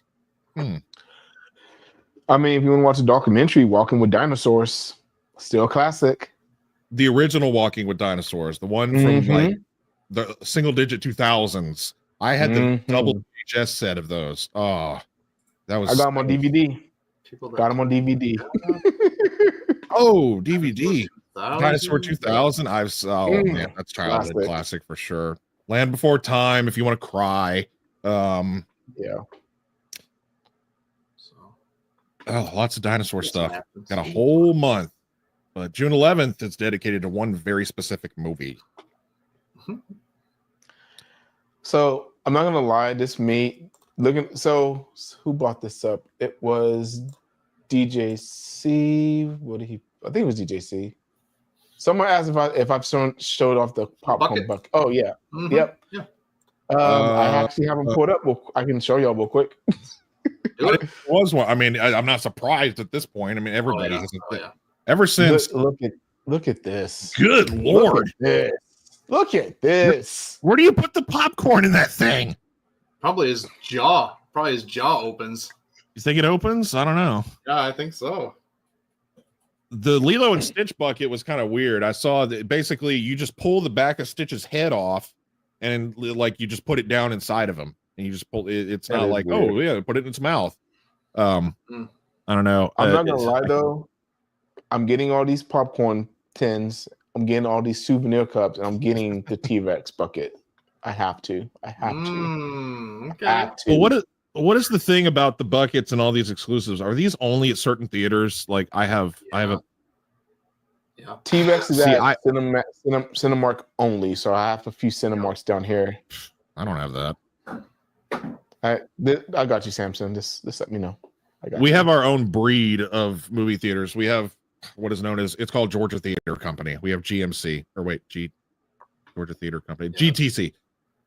I mean, if you want to watch a documentary, Walking with Dinosaurs, still classic. The original Walking with Dinosaurs, the one from like the single digit 2000s. I had the double VHS set of those. Oh, that was. I got them on DVD. Got them on DVD. Oh, DVD. Dinosaur 2000. Man, that's childhood classic for sure. Land Before Time. If you want to cry. Yeah. Oh, lots of dinosaur stuff. Got a whole month. But June 11th is dedicated to one very specific movie. So I'm not gonna lie, so who brought this up? It was DJC. I think it was DJC. Someone asked if I've showed off the popcorn bucket. Oh yeah. Yep. Yeah. I actually have them pulled up. I can show y'all real quick. It was one. I mean, I'm not surprised at this point. I mean, everybody has ever since. Look at this. Good Lord. Look at this. Where do you put the popcorn in that thing? Probably his jaw. Probably his jaw opens. You think it opens? I don't know. Yeah, I think so. The Lilo and Stitch bucket was kind of weird. I saw that basically you just pull the back of Stitch's head off and like you just put it down inside of him. And you just pull it. It's not like, weird. Oh yeah, put it in its mouth. I don't know. I'm not gonna lie though. I'm getting all these popcorn tins. I'm getting all these souvenir cups, and I'm getting the T-Rex bucket. I have to. Okay. I have to. Well, what is the thing about the buckets and all these exclusives? Are these only at certain theaters? Like I have a T-Rex is at Cinemark only, so I have a few Cinemarks down here. I don't have that. I got you, Samson. Just let me know. We have our own breed of movie theaters. We have what is known as, it's called Georgia Theater Company. We have GMC, Georgia Theater Company, GTC.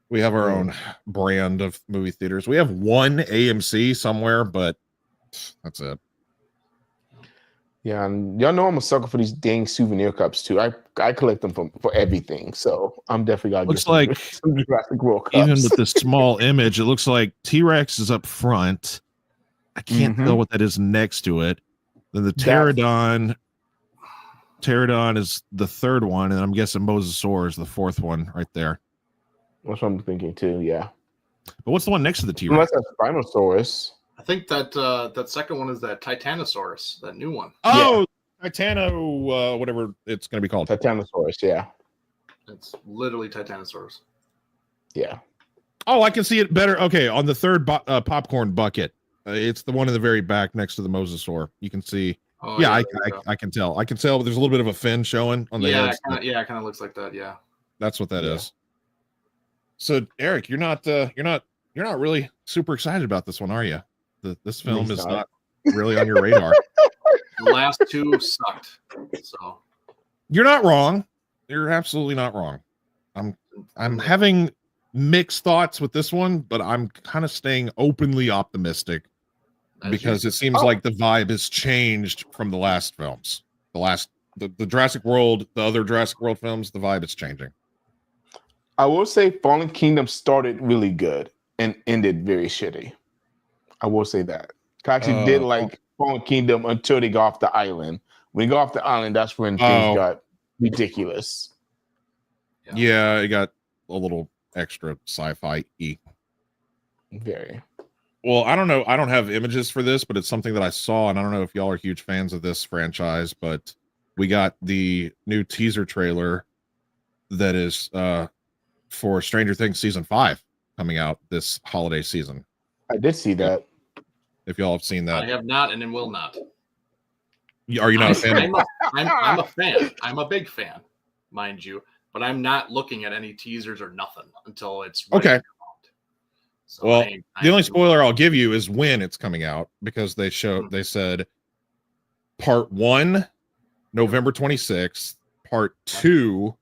We have our own brand of movie theaters. We have one AMC somewhere, but that's it. Yeah, and y'all know I'm a sucker for these dang souvenir cups too. I collect them for everything, so I'm definitely gonna looks like some Jurassic World cups. Even with this small image, it looks like T-Rex is up front. I can't tell what that is next to it. Then the Pterodon is the third one, and I'm guessing Mosasaur is the fourth one right there. That's what I'm thinking too. Yeah. But what's the one next to the T Unless Rex? that's Spinosaurus. I think that second one is that Titanosaurus, that new one. Oh, Titano, whatever it's going to be called. Titanosaurus. Yeah. It's literally Titanosaurus. Yeah. Oh, I can see it better. Okay, on the third popcorn bucket, it's the one in the very back next to the mosasaur. You can see. Oh, yeah, there you go. I can tell. I can tell. There's a little bit of a fin showing on the head. It kind of looks like that. Yeah, that's what that is. So, Eric, you're not really super excited about this one, are you? This film is not really on your radar. The last two sucked. So you're not wrong. You're absolutely not wrong. I'm having mixed thoughts with this one, but I'm kind of staying openly optimistic because it seems like the vibe has changed from the last films. The Jurassic World, the other Jurassic World films, the vibe is changing. I will say Fallen Kingdom started really good and ended very shitty. I will say that. I actually did like Fallen Kingdom until they got off the island. When they got off the island, that's when things got ridiculous. Yeah, it got a little extra sci-fi-y. Very. Well, I don't know. I don't have images for this, but it's something that I saw, and I don't know if y'all are huge fans of this franchise, but we got the new teaser trailer that is for Stranger Things season 5 coming out this holiday season. I did see that. If y'all have seen that. I have not and will not. Are you not a fan? I'm a fan. I'm a big fan, mind you, but I'm not looking at any teasers or nothing until it's ready okay. to come out. So well, the only spoiler I'll give you is when it's coming out, because they said part 1, November 26th, part 2,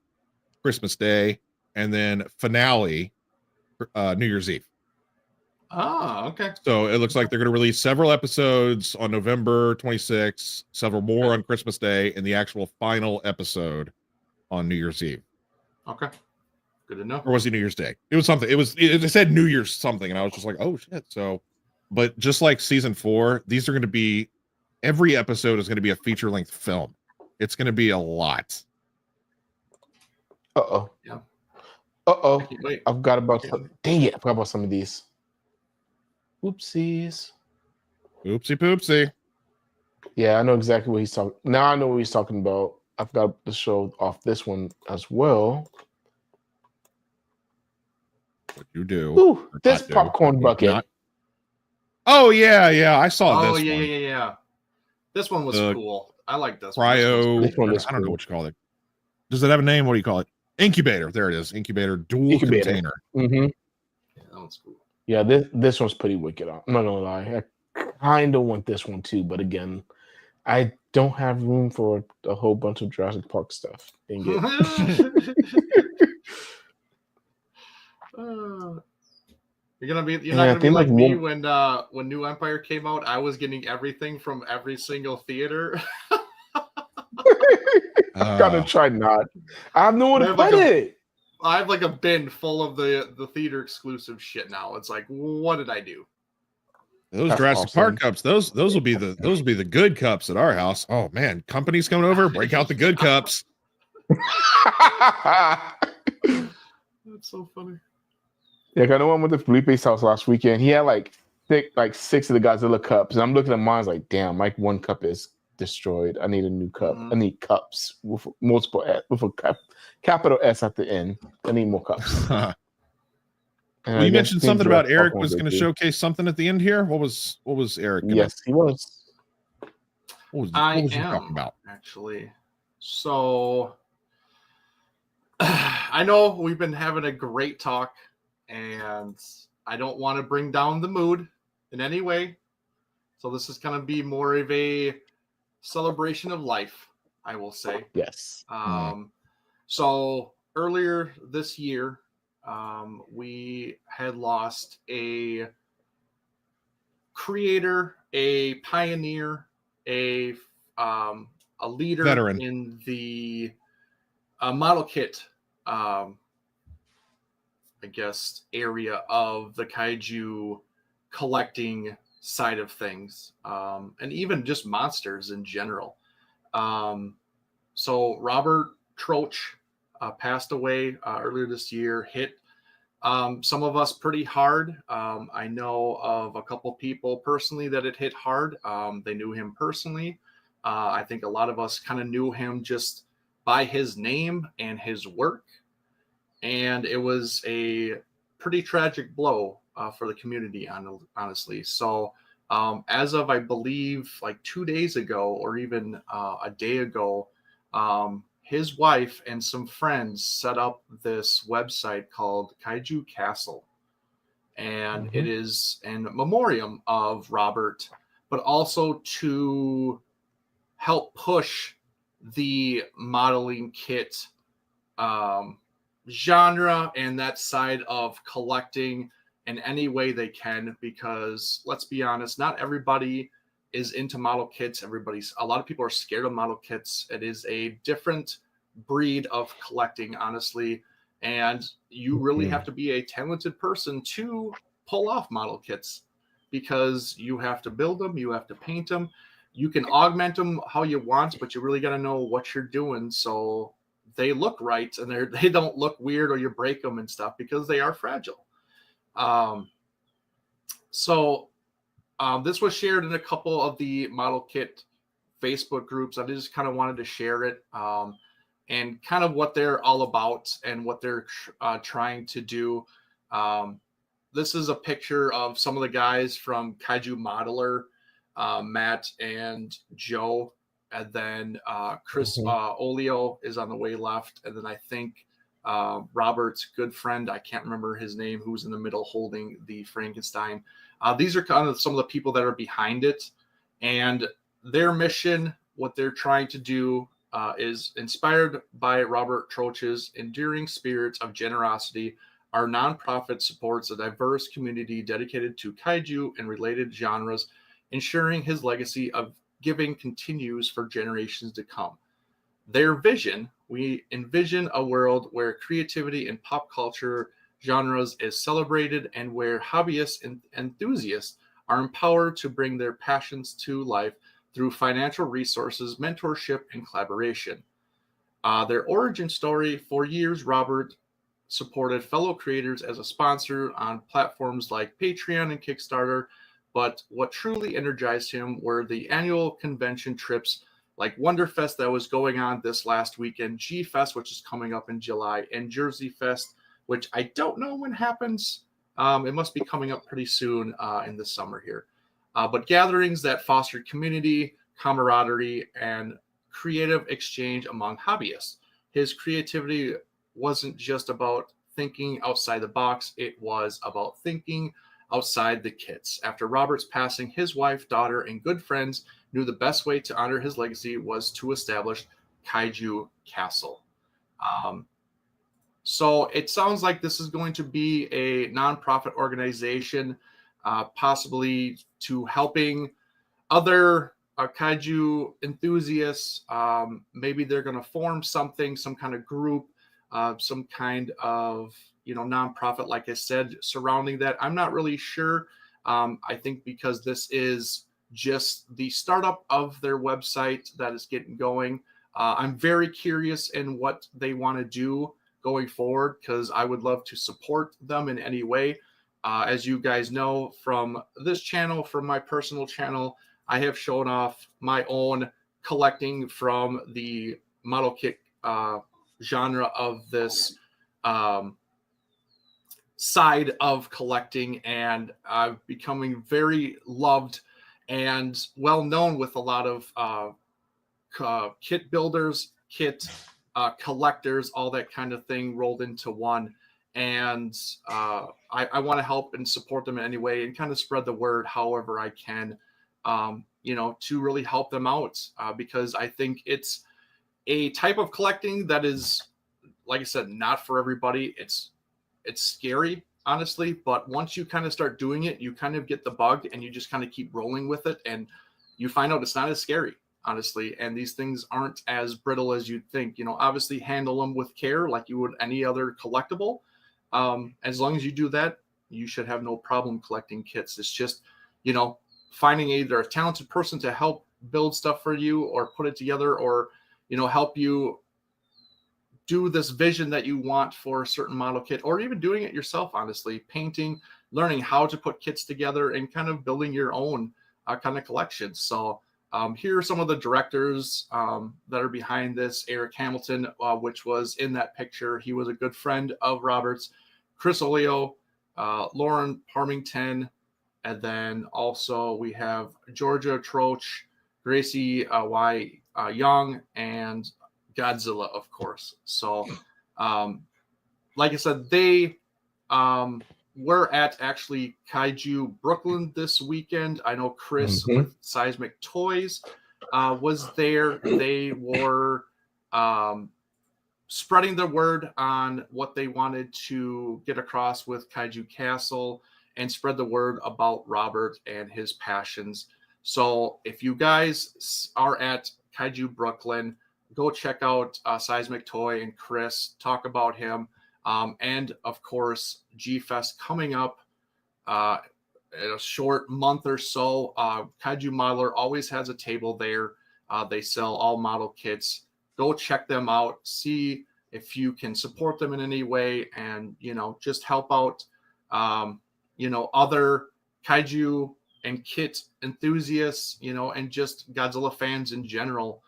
Christmas Day, and then finale, New Year's Eve. Oh, okay. So it looks like they're going to release several episodes on November 26th, several more on Christmas Day, and the actual final episode on New Year's Eve. Okay. Good to know. Or was it New Year's Day? It was something. It said New Year's something, and I was just like, oh shit. So, but just like season 4, these are going to be, every episode is going to be a feature-length film. It's going to be a lot. Uh-oh. Yeah. Uh-oh. I forgot about dang it, I forgot about some of these. Oopsies. Oopsie poopsie. Yeah, I know exactly what he's talking. Now I know what he's talking about. I've got the show off this one as well. What you do? Ooh, this popcorn bucket. Oh yeah, I saw this. Oh yeah. This one was cool. I like this cryo. one. I don't know what you call it. Does it have a name? What do you call it? Incubator. There it is. Incubator dual container. Mm-hmm. Yeah, that one's cool. Yeah, this one's pretty wicked. I'm not gonna lie. I kind of want this one too, but again, I don't have room for a whole bunch of Jurassic Park stuff. Dang it. You're not gonna be like me when New Empire came out. I was getting everything from every single theater. I'm gonna try not. I have nowhere to put it. I have like a bin full of the theater exclusive shit now. It's like, what did I do? Those Jurassic Park cups, those will be the good cups at our house. Oh man, companies coming over, break out the good cups. That's so funny. Yeah, I know I went to Felipe's house last weekend. He had like 6 of the Godzilla cups, and I'm looking at mine. I was like, damn, like one cup is destroyed. I need a new cup. I need cups with multiple with a capital S at the end. I need more cups. Well, you mentioned something about Eric was going to showcase something at the end here. What was Eric? Yes, he was. What was he talking about? Actually, so I know we've been having a great talk, and I don't want to bring down the mood in any way. So this is going to be more of a celebration of life, I will say. Yes. So earlier this year, we had lost a creator, a pioneer, a leader veteran in the model kit, I guess, area of the kaiju collecting side of things, and even just monsters in general. So Robert Troach passed away earlier this year, hit some of us pretty hard. I know of a couple people personally that it hit hard. They knew him personally. I think a lot of us kind of knew him just by his name and his work. And it was a pretty tragic blow for the community, honestly. So as of, I believe, like 2 days ago or even a day ago, his wife and some friends set up this website called Kaiju Castle. And it is in memoriam of Robert, but also to help push the modeling kit genre and that side of collecting in any way they can, because let's be honest, not everybody is into model kits. A lot of people are scared of model kits. It is a different breed of collecting, honestly, and you really have to be a talented person to pull off model kits, because you have to build them, you have to paint them, you can augment them how you want, but you really got to know what you're doing so they look right and they don't look weird or you break them and stuff, because they are fragile. This was shared in a couple of the model kit Facebook groups. I just kind of wanted to share it and kind of what they're all about and what they're trying to do. This is a picture of some of the guys from Kaiju Modeler, Matt and Joe. And then Chris Olio is on the way left. And then I think Robert's good friend, I can't remember his name, who's in the middle holding the Frankenstein. These are kind of some of the people that are behind it. And their mission, what they're trying to do, is inspired by Robert Troch's enduring spirits of generosity. Our nonprofit supports a diverse community dedicated to kaiju and related genres, ensuring his legacy of giving continues for generations to come. Their vision, we envision a world where creativity in pop culture genres is celebrated and where hobbyists and enthusiasts are empowered to bring their passions to life through financial resources, mentorship, and collaboration. Their origin story: for years, Robert supported fellow creators as a sponsor on platforms like Patreon and Kickstarter, but what truly energized him were the annual convention trips like Wonderfest that was going on this last weekend, G-Fest, which is coming up in July, and Jersey Fest, which I don't know when happens. It must be coming up pretty soon in the summer here. But gatherings that fostered community, camaraderie, and creative exchange among hobbyists. His creativity wasn't just about thinking outside the box, it was about thinking outside the kits. After Robert's passing, his wife, daughter, and good friends knew the best way to honor his legacy was to establish Kaiju Castle. So it sounds like this is going to be a nonprofit organization, possibly to helping other kaiju enthusiasts. Maybe they're going to form something, some kind of group, some kind of nonprofit, like I said, surrounding that. I'm not really sure. I think because this is just the startup of their website that is getting going. I'm very curious in what they want to do going forward, because I would love to support them in any way. As you guys know from this channel, from my personal channel, I have shown off my own collecting from the model kit genre of this side of collecting, and I'm becoming very loved and well known with a lot of kit builders, kit collectors, all that kind of thing rolled into one. And I want to help and support them in any way and kind of spread the word however I can, to really help them out, because I think it's a type of collecting that is, like I said, not for everybody. It's scary, honestly, but once you kind of start doing it, you kind of get the bug and you just kind of keep rolling with it, and you find out it's not as scary, honestly. And these things aren't as brittle as you'd think. Obviously handle them with care like you would any other collectible. As long as you do that, you should have no problem collecting kits. It's just, finding either a talented person to help build stuff for you or put it together, or, help you do this vision that you want for a certain model kit, or even doing it yourself, honestly, painting, learning how to put kits together, and kind of building your own kind of collection. So here are some of the directors that are behind this. Eric Hamilton, which was in that picture. He was a good friend of Robert's. Chris Olio, Lauren Parmington, and then also we have Georgia Troach, Gracie Y. Young, and Godzilla, of course. So, like I said, they were at actually Kaiju Brooklyn this weekend. I know Chris with Seismic Toys was there. They were spreading the word on what they wanted to get across with Kaiju Castle and spread the word about Robert and his passions. So if you guys are at Kaiju Brooklyn, go check out Seismic Toy and Chris, talk about him. And of course, G-Fest coming up in a short month or so. Kaiju Modeler always has a table there. They sell all model kits. Go check them out. See if you can support them in any way, and just help out other Kaiju and kit enthusiasts, and just Godzilla fans in general.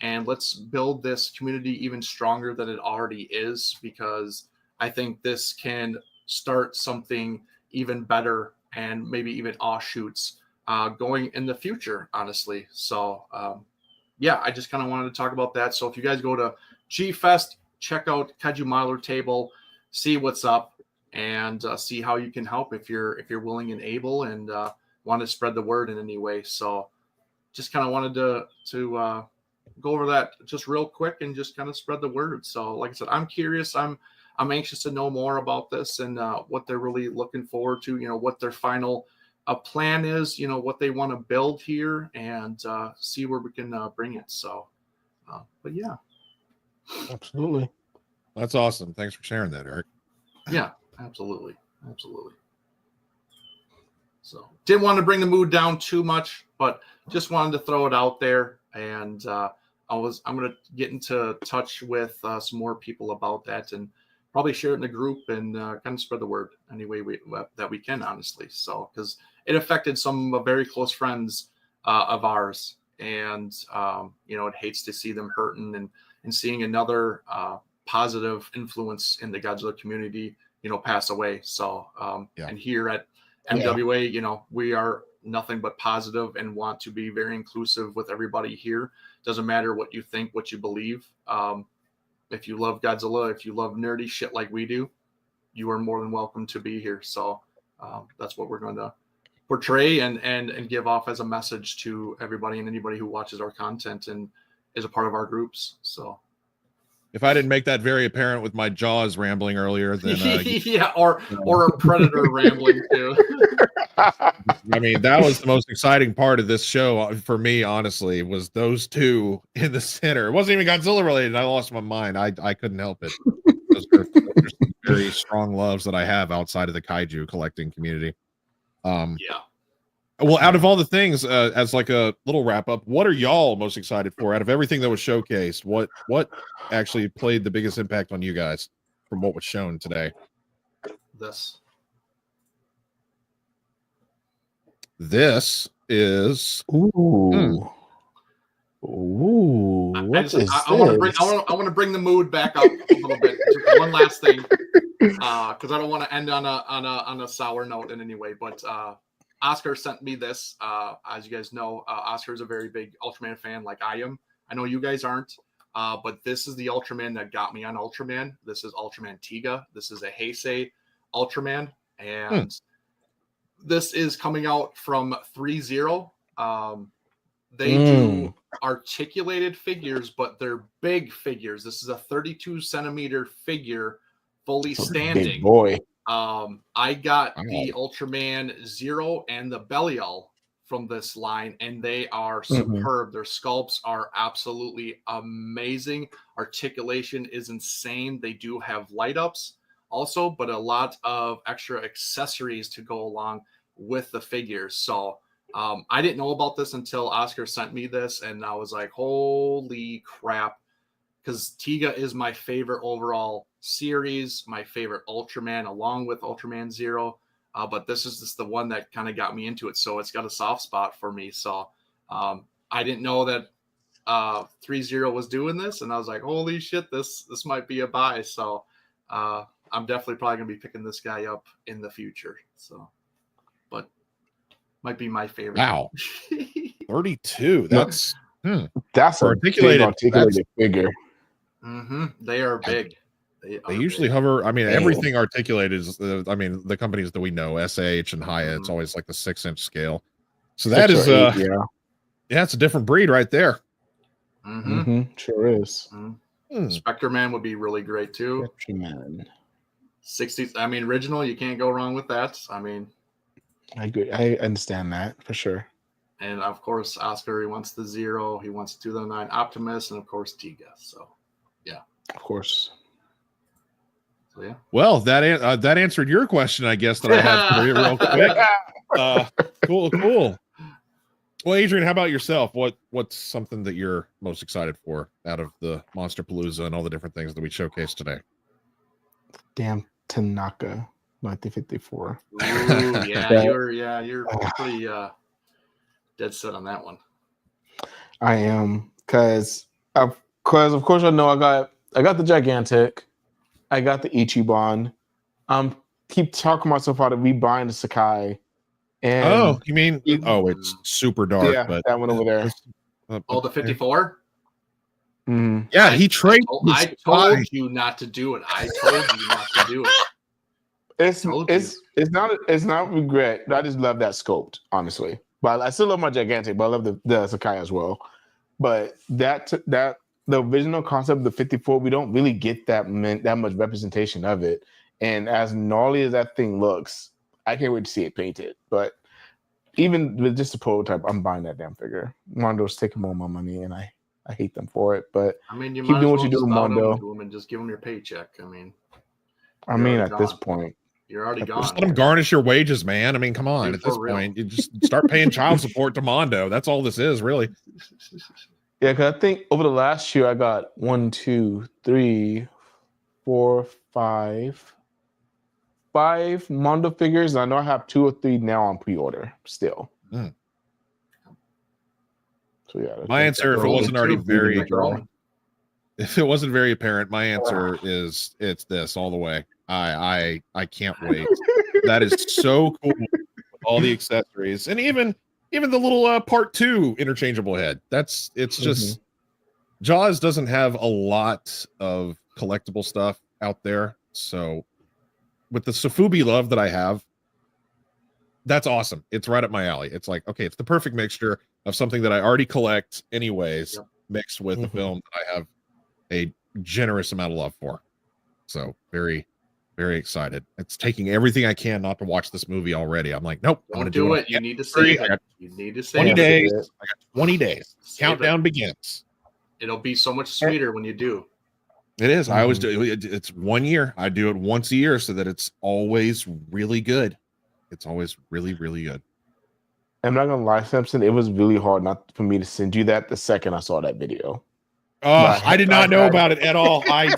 And let's build this community even stronger than it already is, because I think this can start something even better and maybe even offshoots going in the future, honestly. So, I just kind of wanted to talk about that. So if you guys go to G-Fest, check out Kaiju Modeler Table, see what's up, and see how you can help if you're willing and able, and want to spread the word in any way. So just kind of wanted to go over that just real quick and just kind of spread the word. So like I said, I'm curious. I'm anxious to know more about this and what they're really looking forward to, what their final plan is, what they want to build here, and see where we can bring it. So, but yeah. Absolutely. That's awesome. Thanks for sharing that, Eric. Yeah, absolutely. Absolutely. So didn't want to bring the mood down too much, but just wanted to throw it out there. And I'm going to get into touch with some more people about that, and probably share it in the group and kind of spread the word any way that we can, honestly. So, because it affected some very close friends of ours, and it hates to see them hurting, and seeing another positive influence in the Godzilla community, pass away. So, and here at MWA, we are nothing but positive and want to be very inclusive with everybody here. Doesn't matter what you think, what you believe. If you love Godzilla, if you love nerdy shit like we do, you are more than welcome to be here. So that's what we're going to portray and give off as a message to everybody and anybody who watches our content and is a part of our groups. So if I didn't make that very apparent with my jaws rambling earlier, then or a predator rambling too. I mean, that was the most exciting part of this show for me, honestly, was those two in the center. It wasn't even Godzilla related. I lost my mind. I couldn't help it. Those are some very strong loves that I have outside of the kaiju collecting community. Well, out of all the things, as like a little wrap up, what are y'all most excited for out of everything that was showcased? What actually played the biggest impact on you guys from what was shown today? This is Ooh. I want to bring the mood back up a little bit. Just one last thing, because I don't want to end on a sour note in any way. But Oscar sent me this. As you guys know, Oscar is a very big Ultraman fan, like I am. I know you guys aren't, but this is the Ultraman that got me on Ultraman. This is Ultraman Tiga. This is a Heisei Ultraman, and this is coming out from 3-0. They do articulated figures, but they're big figures. This is a 32 centimeter figure, fully standing. Big boy. I got the Ultraman Zero and the Belial from this line, and they are superb. Their sculpts are absolutely amazing. Articulation is insane. They do have light ups also, but a lot of extra accessories to go along with the figures. So I didn't know about this until Oscar sent me this, and I was like, holy crap. because Tiga is my favorite overall series, my favorite Ultraman, along with Ultraman Zero. But this is just the one that kind of got me into it, so it's got a soft spot for me. So I didn't know that 3-0 was doing this, and I was like, holy shit, this might be a buy. So I'm definitely probably gonna be picking this guy up in the future. So, but might be my favorite. Wow, 32. That's That's a big articulated figure. They are big. They usually hover. I mean, everything articulated is. I mean, the companies that we know, SH and Haya, it's always like the 6-inch scale. So that is, yeah, it's a different breed right there. Sure is. Spectre Man would be really great too. Spectre Man. 60s. I mean, original. You can't go wrong with that. I mean, I agree. I understand that for sure. And of course, Oscar, he wants the Zero. He wants 2009 Optimus, and of course, Tiga. So, yeah, of course. So, yeah. Well, that answered your question, I guess, that I had for you real quick. Cool. Well, Adrian, how about yourself? What's something that you're most excited for out of the Monsterpalooza and all the different things that we showcased today? Damn Tanaka, 1954. Ooh, yeah, you're pretty dead set on that one. I am, because of course I know I got the Gigantic. I got the Ichiban. Keep talking myself out of rebuying the Sakai. And you mean it's super dark? Yeah, but that one over there. The 54. Yeah, he traded. I told you not to do it. I told you not to do it. It's not regret. I just love that sculpt, honestly. But I still love my Gigantic. But I love the Sakai as well. But that the original concept of the 54, we don't really get that much representation of it. And as gnarly as that thing looks, I can't wait to see it painted. But even with just a prototype, I'm buying that damn figure. Mondo's taking more of my money, and I hate them for it. But I mean, you keep might doing as what well you're doing, Mondo. to him and just give him your paycheck. I mean, at this point, you're already gone. Just let him garnish your wages, man. I mean, come on. At this point, you just start paying child support to Mondo. That's all this is, really. Yeah, because I think over the last year, I got 1, 2, 3, 4, 5 Mondo figures. And I know I have 2 or 3 now on pre-order still. So yeah, my answer, if it wasn't already if it wasn't very apparent, my answer is it's this all the way. I can't wait. That is so cool with all the accessories, and even the little part 2 interchangeable head. It's just Jaws doesn't have a lot of collectible stuff out there, so with the Sofubi love that I have, that's awesome. It's right up my alley. It's like, okay, it's the perfect mixture of something that I already collect anyways, mixed with a film that I have a generous amount of love for. So very, very excited. It's taking everything I can not to watch this movie already. I'm like, nope, I want to do it. You need to save it. You need to save 20 it. days. I got 20 days. Countdown begins. It'll be so much sweeter when you do. It is. I always do. It's 1 year. I do it once a year so that it's always really good. It's always really, really good. I'm not gonna lie, Simpson. It was really hard not for me to send you that the second I saw that video. I did not know about it at all. I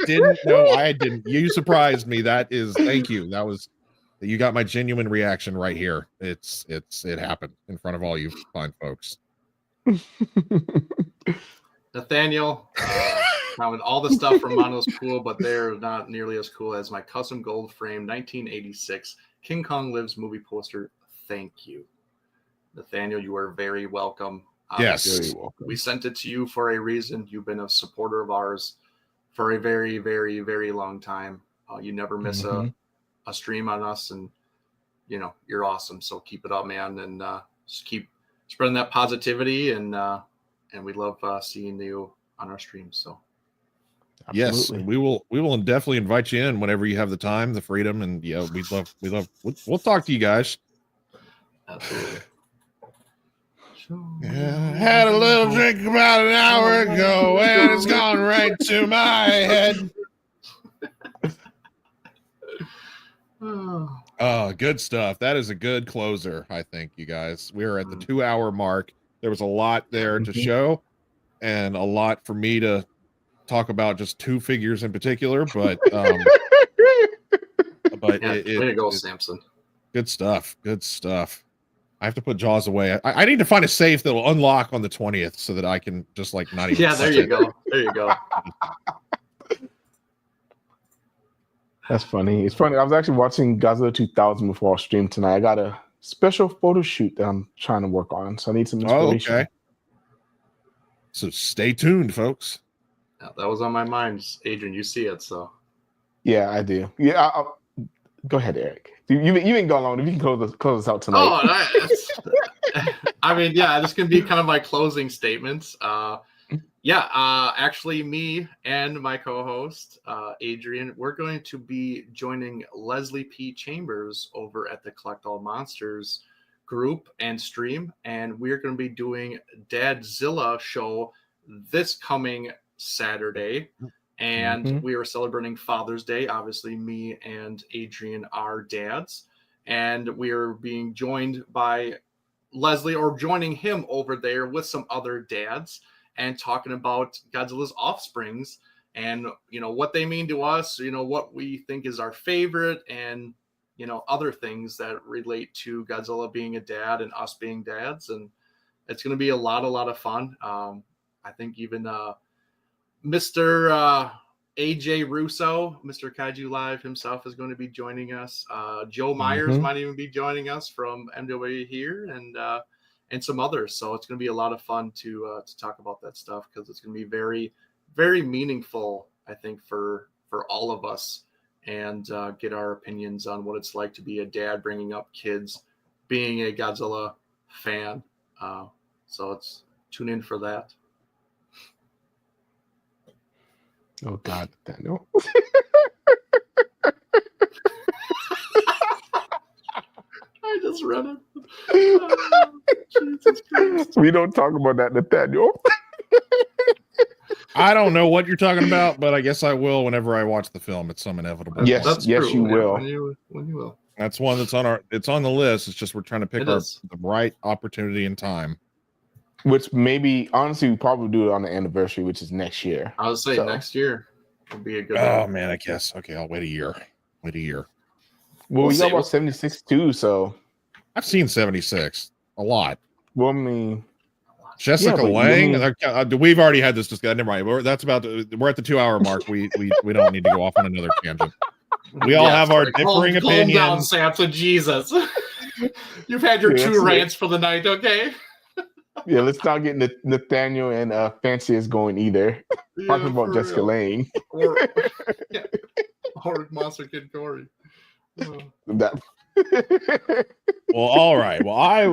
didn't know. I didn't. You surprised me. Thank you. You got my genuine reaction right here. It happened in front of all you fine folks. Nathaniel, all the stuff from Mondo's cool, but they're not nearly as cool as my custom gold frame 1986 King Kong Lives movie poster. Thank you, Nathaniel. You are very welcome. Yes, we sent it to you for a reason. You've been a supporter of ours for a very, very, very long time. You never miss a stream on us, and you're awesome. So keep it up, man, and just keep spreading that positivity. And we love seeing you on our streams. So yes, we will definitely invite you in whenever you have the time, the freedom, and we'll talk to you guys. Absolutely. Yeah, I had a little drink about an hour ago, and it's gone right to my head. Oh, good stuff. That is a good closer, I think, you guys. We are at the 2-hour mark. There was a lot there to show, and a lot for me to talk about just two figures in particular, but but Yeah, way to go, Samson. Good stuff. Good stuff. I have to put Jaws away. I need to find a safe that will unlock on the 20th so that I can just like not even. Yeah, there you go. There you go. That's funny. It's funny. I was actually watching Godzilla 2000 before our stream tonight. I got a special photo shoot that I'm trying to work on, so I need some inspiration. Oh, okay. So stay tuned, folks. Yeah, that was on my mind, Adrian. You see it, so. Yeah, I do. Yeah, go ahead, Eric. You've been going long. If you can close us out tonight. Oh, I mean, yeah, this can be kind of my closing statements. Actually, me and my co-host, Adrian, we're going to be joining Leslie P. Chambers over at the Collect All Monsters group and stream, and we're going to be doing Dadzilla show this coming Saturday. And we are celebrating Father's Day. Obviously, me and Adrian are dads. And we are being joined by Leslie, or joining him over there with some other dads, and talking about Godzilla's offsprings and, what they mean to us, what we think is our favorite, and, other things that relate to Godzilla being a dad and us being dads. And it's going to be a lot of fun. I think even Mr. AJ Russo, Mr. Kaiju Live himself, is going to be joining us. Joe Myers might even be joining us from MWA here, and some others. So it's going to be a lot of fun to talk about that stuff, because it's going to be very, very meaningful, I think, for all of us, and get our opinions on what it's like to be a dad bringing up kids, being a Godzilla fan. So it's tune in for that. Oh God, Daniel. I just read it. Jesus Christ. We don't talk about that, Nathaniel. I don't know what you're talking about, but I guess I will whenever I watch the film. It's some inevitable. Yes, That's yes, true. you will. When you will. That's one that's on the list. It's just we're trying to pick the right opportunity and time. Which maybe, honestly, we probably do it on the anniversary, which is next year. I would say next year would be a good Oh one. man, I guess. Okay, I'll wait a year. Well, we got about 76 too, so I've seen 76 a lot. Well, I mean, Jessica Lange. We've already had this discussion. Never mind. We're at the 2-hour mark. We don't need to go off on another tangent. We all have our differing opinions. Calm down, Samson. Jesus, you've had your two rants for the night. Okay. Yeah, let's not get Nathaniel and Fanciest going either. Talking about Jessica Lange. Or Monster Kid Corey. That. Well, all right. Well, I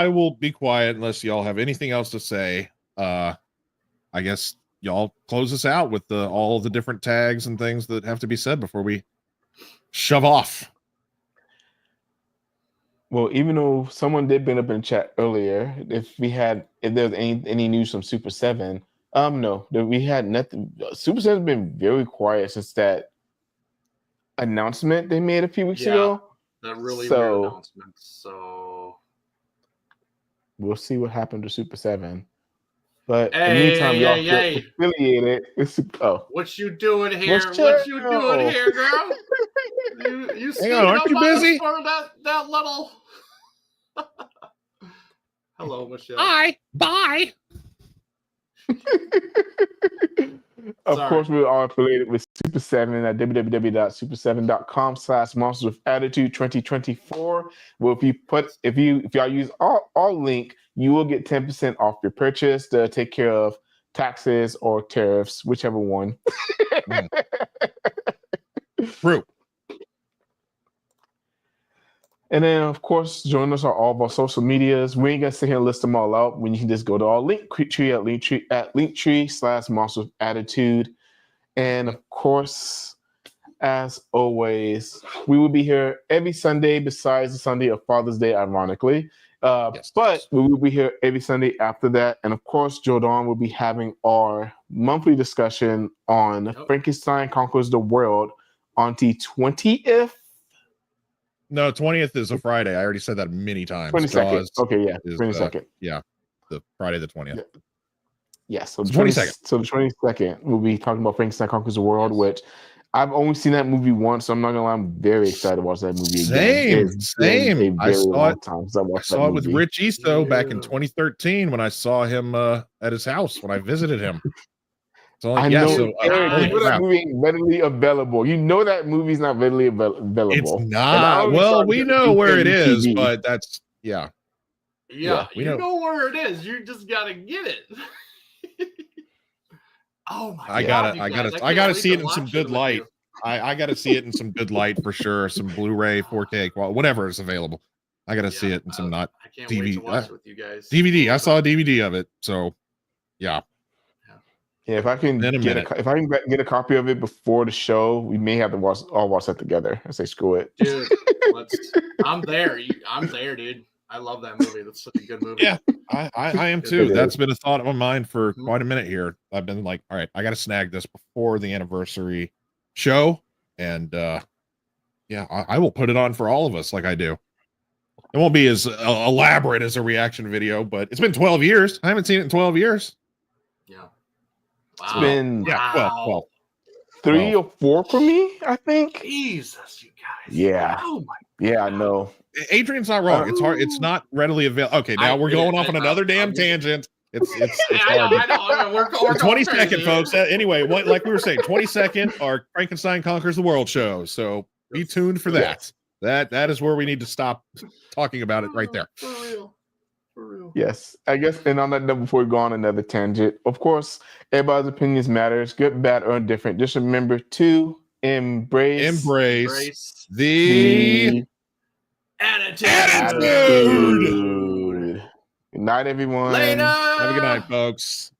will be quiet unless y'all have anything else to say. I guess y'all close us out with all the different tags and things that have to be said before we shove off. Well, even though someone did bring up in the chat earlier, if there's any news from Super 7, no, we had nothing. Super 7's been very quiet since that announcement they made a few weeks ago. That really weird announcement. So we'll see what happened to Super 7. But in the meantime, y'all get affiliated. What you doing here? What you doing here, girl? You hang on, aren't you busy? For that little. Hello, Michelle. Hi. Bye. Of course, we're all affiliated with Super 7 at www.super7.com/monsters-of-attitude2024. Well, if y'all use our link, you will get 10% off your purchase to take care of taxes or tariffs, whichever one. True. And then, of course, join us on all of our social medias. We ain't gonna sit here and list them all out. When you can just go to our Linktree at Linktree/monsters-of-attitude. And of course, as always, we will be here every Sunday besides the Sunday of Father's Day, ironically. Yes. But we will be here every Sunday after that. And of course, Jordan will be having our monthly discussion on Frankenstein Conquers the World on the 20th. No, 20th is a Friday. I already said that many times. 22nd. Okay, yeah. 22nd. Yeah. The Friday the 20th. Yes, so It's the 22nd. So the 22nd, we'll be talking about Frankenstein Conquers the World, which I've only seen that movie once, so I'm not gonna lie, I'm very excited to watch that movie again. It's been Same. a very long time since I I watched that saw it with movie. Rich Easto back in 2013 when I saw him at his house when I visited him. So I yeah, know, so Eric, holy you know that crap. movie ain't readily available. You know that movie's not readily available. It's And I not. only Well, saw we it know on where it is, TV. but that's yeah. Yeah, we you know. know where it is. You just gotta get it. Oh my I god, gotta you I guys, gotta I I can't gotta wait see to it in some watch good with light. you. I gotta see it in some good light for sure. Some Blu-ray, 4K, whatever is available. I gotta see it in some not I can't wait to DVD. watch it with you guys. DVD. I saw a DVD of it. So yeah. Yeah, if I can In a minute. get a copy of it before the show, we may have to watch that together. I say screw it, Dude. I'm there. I'm there, dude. I love that movie. That's such a good movie. Yeah, I am Good too. movie. That's been a thought of my mind for Mhm. quite a minute here. I've been like, all right, I got to snag this before the anniversary show, and yeah, I will put it on for all of us, like I do. It won't be as elaborate as a reaction video, but it's been 12 years. I haven't seen it in 12 years. Yeah. Wow. It's been Yeah, 12. 3 or 4 for me, I think. Jesus, you guys. Yeah. Oh my. Yeah, I know. Adrian's not wrong. It's hard. It's not readily available. Okay, now we're going off on another damn tangent. It's hard. I know. We're 22nd, folks. Anyway, like we were saying, 22nd are Frankenstein Conquers the World shows. So be tuned for that. That is where we need to stop talking about it right there. For real. For real. Yes, I guess. And on that note, before we go on another tangent, of course, everybody's opinions matters, good, bad, or indifferent. Just remember to embrace the attitude. Good night, everyone. Later. Have a good night, folks.